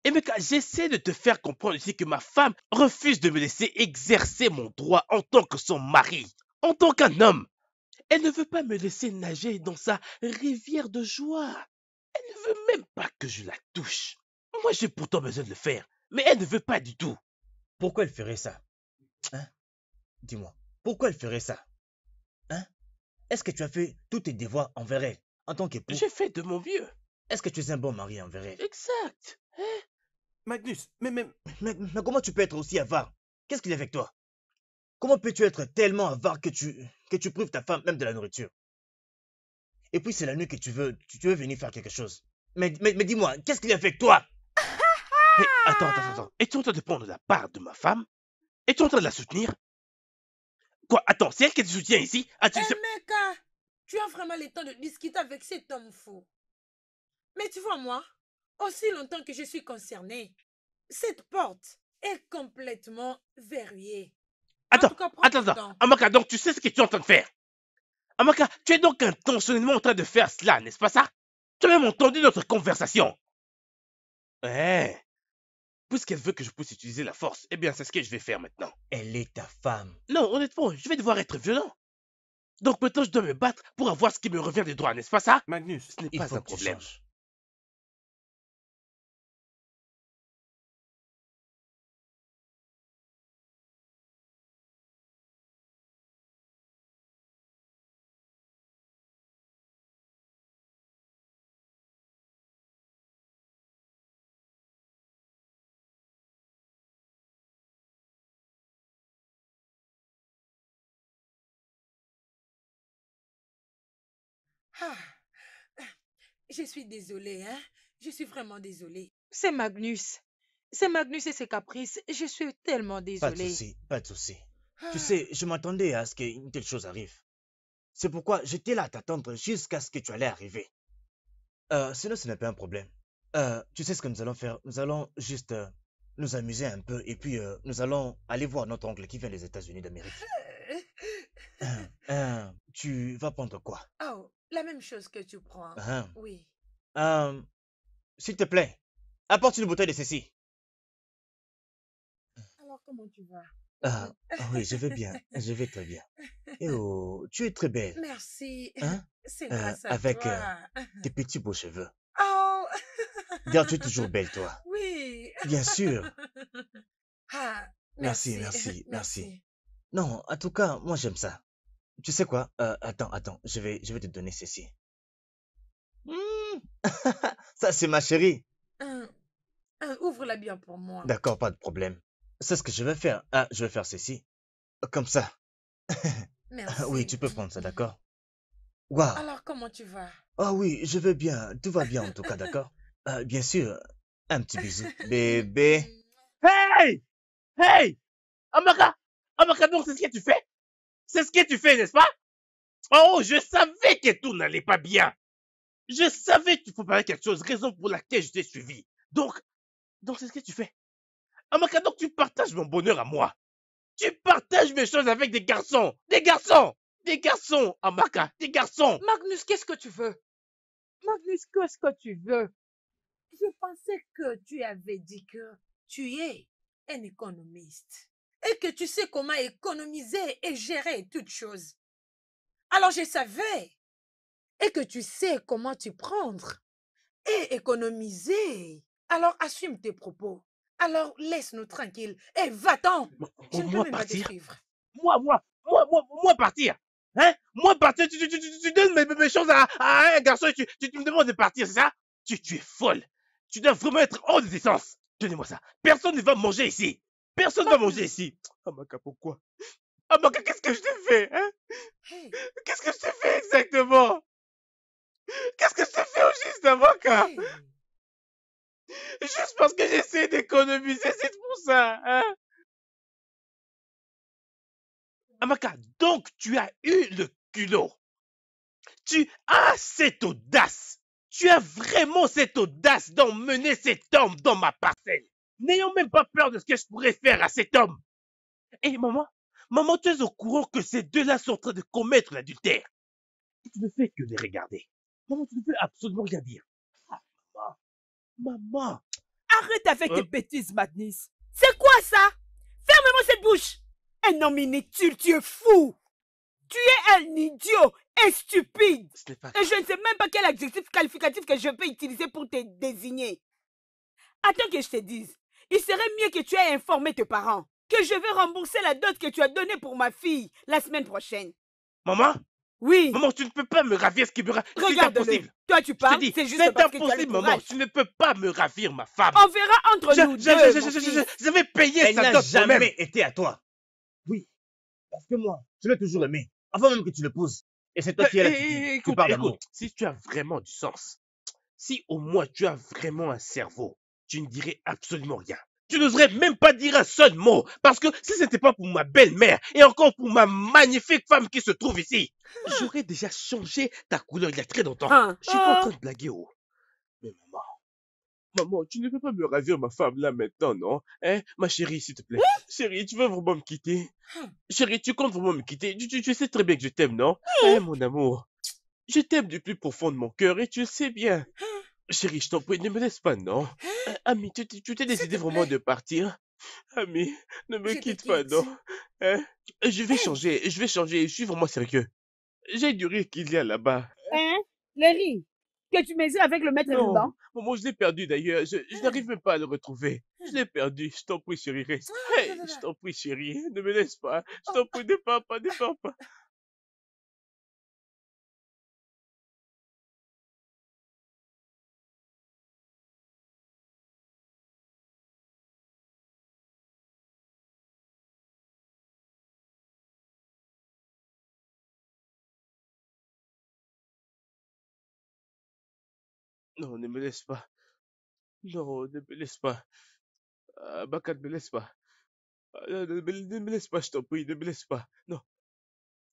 Et Meka, j'essaie de te faire comprendre ici que ma femme refuse de me laisser exercer mon droit en tant que son mari, en tant qu'un homme. Elle ne veut pas me laisser nager dans sa rivière de joie. Elle ne veut même pas que je la touche. Moi, j'ai pourtant besoin de le faire, mais elle ne veut pas du tout. Pourquoi elle ferait ça? Hein? Dis-moi, pourquoi elle ferait ça? Hein? Est-ce que tu as fait tous tes devoirs envers elle, en tant qu'époux? J'ai fait de mon mieux. Est-ce que tu es un bon mari envers elle? Exact. Magnus, mais comment tu peux être aussi avare? Qu'est-ce qu'il y a avec toi? Comment peux-tu être tellement avare que tu prives ta femme même de la nourriture? Et puis c'est la nuit que tu veux venir faire quelque chose. Mais dis-moi, qu'est-ce qu'il y a avec toi? Hey, attends. Es-tu en train de prendre la part de ma femme? Es-tu en train de la soutenir? Quoi? Attends, c'est elle qui te soutient ici? Ah, Emeka, tu as vraiment le temps de discuter avec cet homme fou. Mais tu vois, moi, aussi longtemps que je suis concernée, cette porte est complètement verrouillée. En Attends, tout cas, prends attends, ton attends. temps. Amaka, donc tu sais ce que tu es en train de faire? Amaka, tu es donc intentionnellement en train de faire cela, n'est-ce pas ça? Tu as même entendu notre conversation. Ouais. Puisqu'elle veut que je puisse utiliser la force, eh bien, c'est ce que je vais faire maintenant. Elle est ta femme. Non, honnêtement, je vais devoir être violent. Donc maintenant, je dois me battre pour avoir ce qui me revient des droits, n'est-ce pas ça? Magnus, Ce n'est il pas faut un que tu problème. changes. Ah, je suis désolée, hein. Je suis vraiment désolée. C'est Magnus. C'est Magnus et ses caprices. Je suis tellement Pas de désolée. souci, pas de souci. Ah, Tu sais, je m'attendais à ce qu'une telle chose arrive. C'est pourquoi j'étais là à t'attendre jusqu'à ce que tu allais arriver. Sinon, ce n'est pas un problème. Tu sais ce que nous allons faire? Nous allons juste nous amuser un peu et puis nous allons aller voir notre oncle qui vient des États-Unis d'Amérique. Tu vas prendre quoi? Oh, la même chose que tu prends. Hein, Oui. S'il te plaît, apporte une bouteille de ceci. Alors, comment tu vas? Oui, je vais bien, je vais très bien. Et oh, tu es très belle, Merci. hein? C'est grâce à Avec toi. tes petits beaux cheveux. Oh, D'ailleurs, tu es toujours belle, toi. oui. Bien sûr. Ah, Merci, merci. merci, merci. Non, en tout cas, moi j'aime ça. Tu sais quoi? Attends, je vais te donner ceci. Ça, c'est ma chérie. Ouvre-la bien pour moi. D'accord, pas de problème. C'est ce que je vais faire. Je vais faire ceci. Comme ça. Merci. Oui, tu peux prendre ça, d'accord? Waouh. Alors, comment tu vas? Ah oui, je vais bien. Tout va bien en tout cas, d'accord? Bien sûr. Un petit bisou. Bébé. Hey! Hey! Amaka! Amaka, donc c'est ce que tu fais? C'est ce que tu fais, n'est-ce pas? Oh, je savais que tout n'allait pas bien. Je savais qu'il faut faire quelque chose, raison pour laquelle je t'ai suivi. Donc c'est ce que tu fais. Amaka, donc tu partages mon bonheur à moi. Tu partages mes choses avec des garçons. Des garçons! Des garçons, Amaka, des garçons! Magnus, qu'est-ce que tu veux? Magnus, qu'est-ce que tu veux? Je pensais que tu avais dit que tu es un économiste et que tu sais comment économiser et gérer toutes choses. Alors je savais. Et que tu sais comment t'y prendre et économiser. Alors assume tes propos. Alors laisse-nous tranquilles et va-t'en. Je ne peux Moi même pas te partir? suivre. Moi partir? Hein? Moi partir? Tu donnes mes choses à un garçon et tu me demandes de partir, c'est ça? Tu es folle. Tu dois vraiment être hors de tes sens. Donnez-moi ça. Personne ne va manger ici. Personne ne va manger ici. Amaka, pourquoi? Amaka, qu'est-ce que je t'ai fait, hein? Hey, Qu'est-ce que je t'ai fait exactement? Qu'est-ce que je t'ai fait au juste, Amaka? hey. Juste parce que j'essaie d'économiser, c'est pour ça, hein? Amaka, donc tu as eu le culot. Tu as cette audace. Tu as vraiment cette audace d'emmener cet homme dans ma parcelle, n'ayant même pas peur de ce que je pourrais faire à cet homme. Et maman, tu es au courant que ces deux-là sont en train de commettre l'adultère. Et tu ne fais que les regarder. Maman, tu ne peux absolument rien dire. Ah, maman. Arrête avec tes bêtises, Magnus. C'est quoi ça? Ferme-moi cette bouche. Un homme inutile, tu es fou. Tu es un idiot et stupide. Ce n'est pas Et je ne sais même pas quel adjectif qualificatif que je peux utiliser pour te désigner. Attends que je te dise. Il serait mieux que tu aies informé tes parents que je vais rembourser la dot que tu as donnée pour ma fille la semaine prochaine. Maman? Oui. Maman, tu ne peux pas me ravir ce qui me ravit. C'est Regarde-le. impossible. Toi, tu Je te parles, dis, c'est juste c'est parce que tu as le impossible, maman. courage. Tu ne peux pas me ravir ma femme. On verra entre nous deux, mon fils. Je vais payer Elle sa n'a dot moi-même. jamais été à toi. Oui, parce que moi, je l'ai toujours aimé. Avant même que tu l'épouses. Et c'est toi qui es là qui Écoute, parles d'amour. si tu as vraiment du sens, si au moins tu as vraiment un cerveau, tu ne dirais absolument rien. Tu n'oserais même pas dire un seul mot, parce que si ce n'était pas pour ma belle-mère et encore pour ma magnifique femme qui se trouve ici, j'aurais déjà changé ta couleur il y a très longtemps. Je suis pas en train de blaguer, oh. Mais maman, tu ne peux pas me ravir ma femme là maintenant, non? Hein? Ma chérie, s'il te plaît. Chérie, tu veux vraiment me quitter? Chérie, tu comptes vraiment me quitter? Tu sais très bien que je t'aime, non? Hein, mon amour? Je t'aime du plus profond de mon cœur et tu le sais bien. Chérie, je t'en prie, ne me laisse pas, non? Ami, tu t'es décidé vraiment de partir? Ami, ne me Je te quitte pas, quitte. non? Hein? Je vais changer, je suis vraiment sérieux. J'ai du rire qu'il y a là-bas. Hein? Le riz que tu mesures avec le maître Non, ruban? maman, je l'ai perdu d'ailleurs. Je n'arrive même pas à le retrouver. Je l'ai perdu. Je t'en prie, chérie, reste. Hey, je t'en prie, chérie, ne me laisse pas. Je t'en prie, ne pars pas, ne pars pas. Non, ne me laisse pas. Non, ne me laisse pas. Baka, ne me laisse pas. Ne me laisse pas, je t'en prie, ne me laisse pas. Non.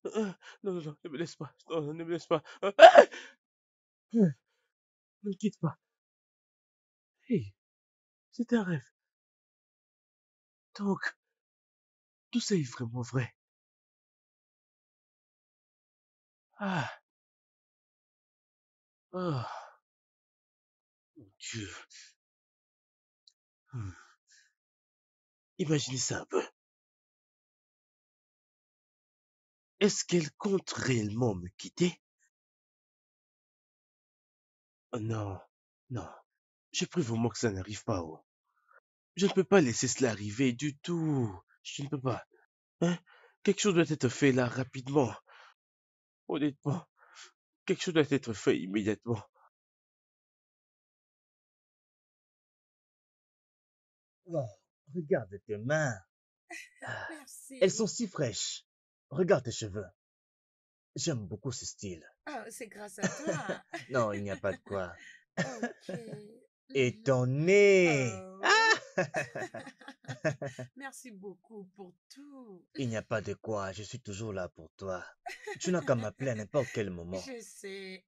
Non, ne me laisse pas. Non, ne me laisse pas. Ne me quitte pas. Hey, c'est un rêve. Donc, tout ça est vraiment vrai. Ah, oh, mon Dieu. Hmm. Imaginez ça un peu. Est-ce qu'elle compte réellement me quitter? Oh non, non. Je prie vraiment que ça n'arrive pas, oh. Je ne peux pas laisser cela arriver du tout. Je ne peux pas. Hein? Quelque chose doit être fait là, rapidement. Honnêtement, quelque chose doit être fait immédiatement. Oh, regarde tes mains. Merci. Elles sont si fraîches. Regarde tes cheveux. J'aime beaucoup ce style. Oh, c'est grâce à toi. Non, il n'y a pas de quoi. Ok. Et ton nez. Oh. Merci beaucoup pour tout. Il n'y a pas de quoi, je suis toujours là pour toi. Tu n'as qu'à m'appeler à n'importe quel moment. Je sais.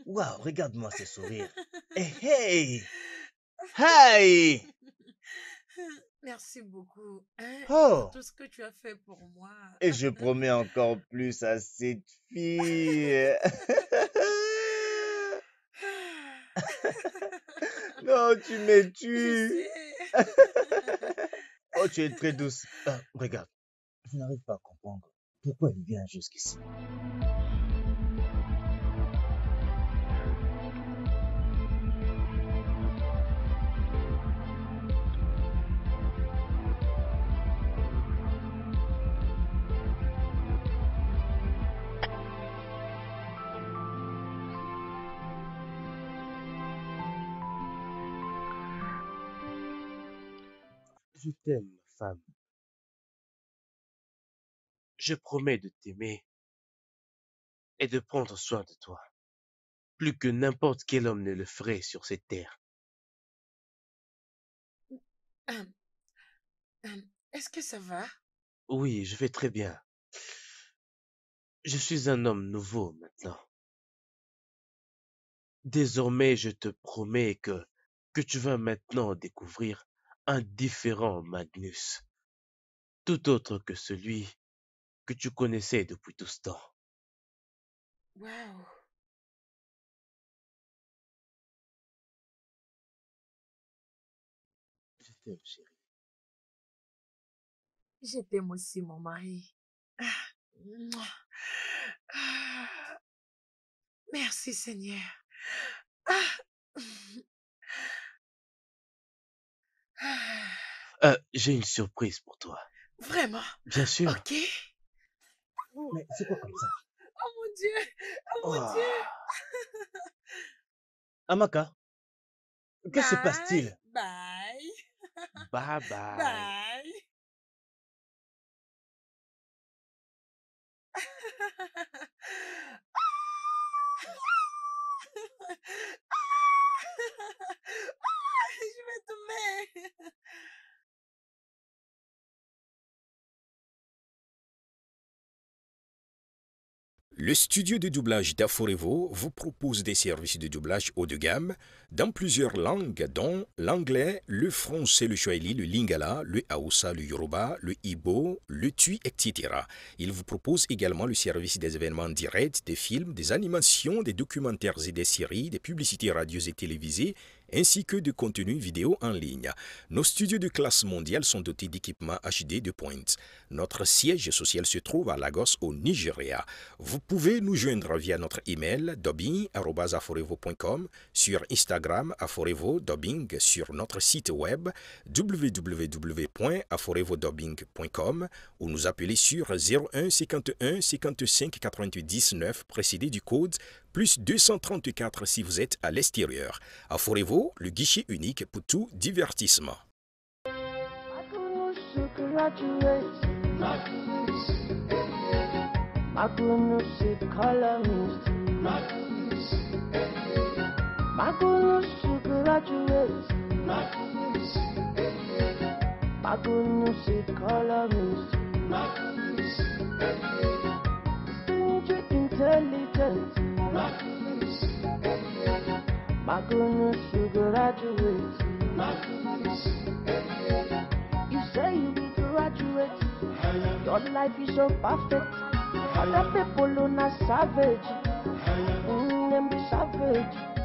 Waouh, regarde-moi ce sourire. Hey, hey! Hey! Merci beaucoup hein, pour Oh! tout ce que tu as fait pour moi. Et je promets encore plus à cette fille. Non, tu me Je tues. sais. Oh, tu es très douce. Regarde, je n'arrive pas à comprendre pourquoi elle vient jusqu'ici. Je t'aime, ma femme. Je promets de t'aimer et de prendre soin de toi, plus que n'importe quel homme ne le ferait sur cette terre. Hum, Est-ce que ça va? Oui, je vais très bien. Je suis un homme nouveau maintenant. Désormais, je te promets que tu vas maintenant découvrir un différent Magnus, tout autre que celui que tu connaissais depuis tout ce temps. Waouh. Je t'aime, chérie. Je t'aime aussi, mon mari. Ah, mouah. Ah, merci, Seigneur. Ah. Ah. J'ai une surprise pour toi. Vraiment? Bien sûr. Ok. Mais c'est quoi comme ça? Oh mon Dieu. Oh mon Oh, Dieu. Amaka, que se Bye. passe-t-il? Bye. bye bye. Bye. Je vais tomber. Le studio de doublage d'Aforevo vous propose des services de doublage haut de gamme dans plusieurs langues, dont l'anglais, le français, le swahili, le lingala, le haoussa, le yoruba, le ibo, le tui, etc. Il vous propose également le service des événements directs, des films, des animations, des documentaires et des séries, des publicités radios et télévisées, ainsi que de contenus vidéo en ligne. Nos studios de classe mondiale sont dotés d'équipements HD de pointe. Notre siège social se trouve à Lagos, au Nigeria. Vous pouvez nous joindre via notre email dubbing@aforevo.com, sur Instagram aforevo-dubbing, sur notre site web www.aforevodubbing.com ou nous appeler sur 01 51 55 88 19 précédé du code plus 234 si vous êtes à l'extérieur. Aforevo, le guichet unique pour tout divertissement. Magnus, you graduate. You say you will graduate. Your life is so perfect. Other people are not savage. Them be savage.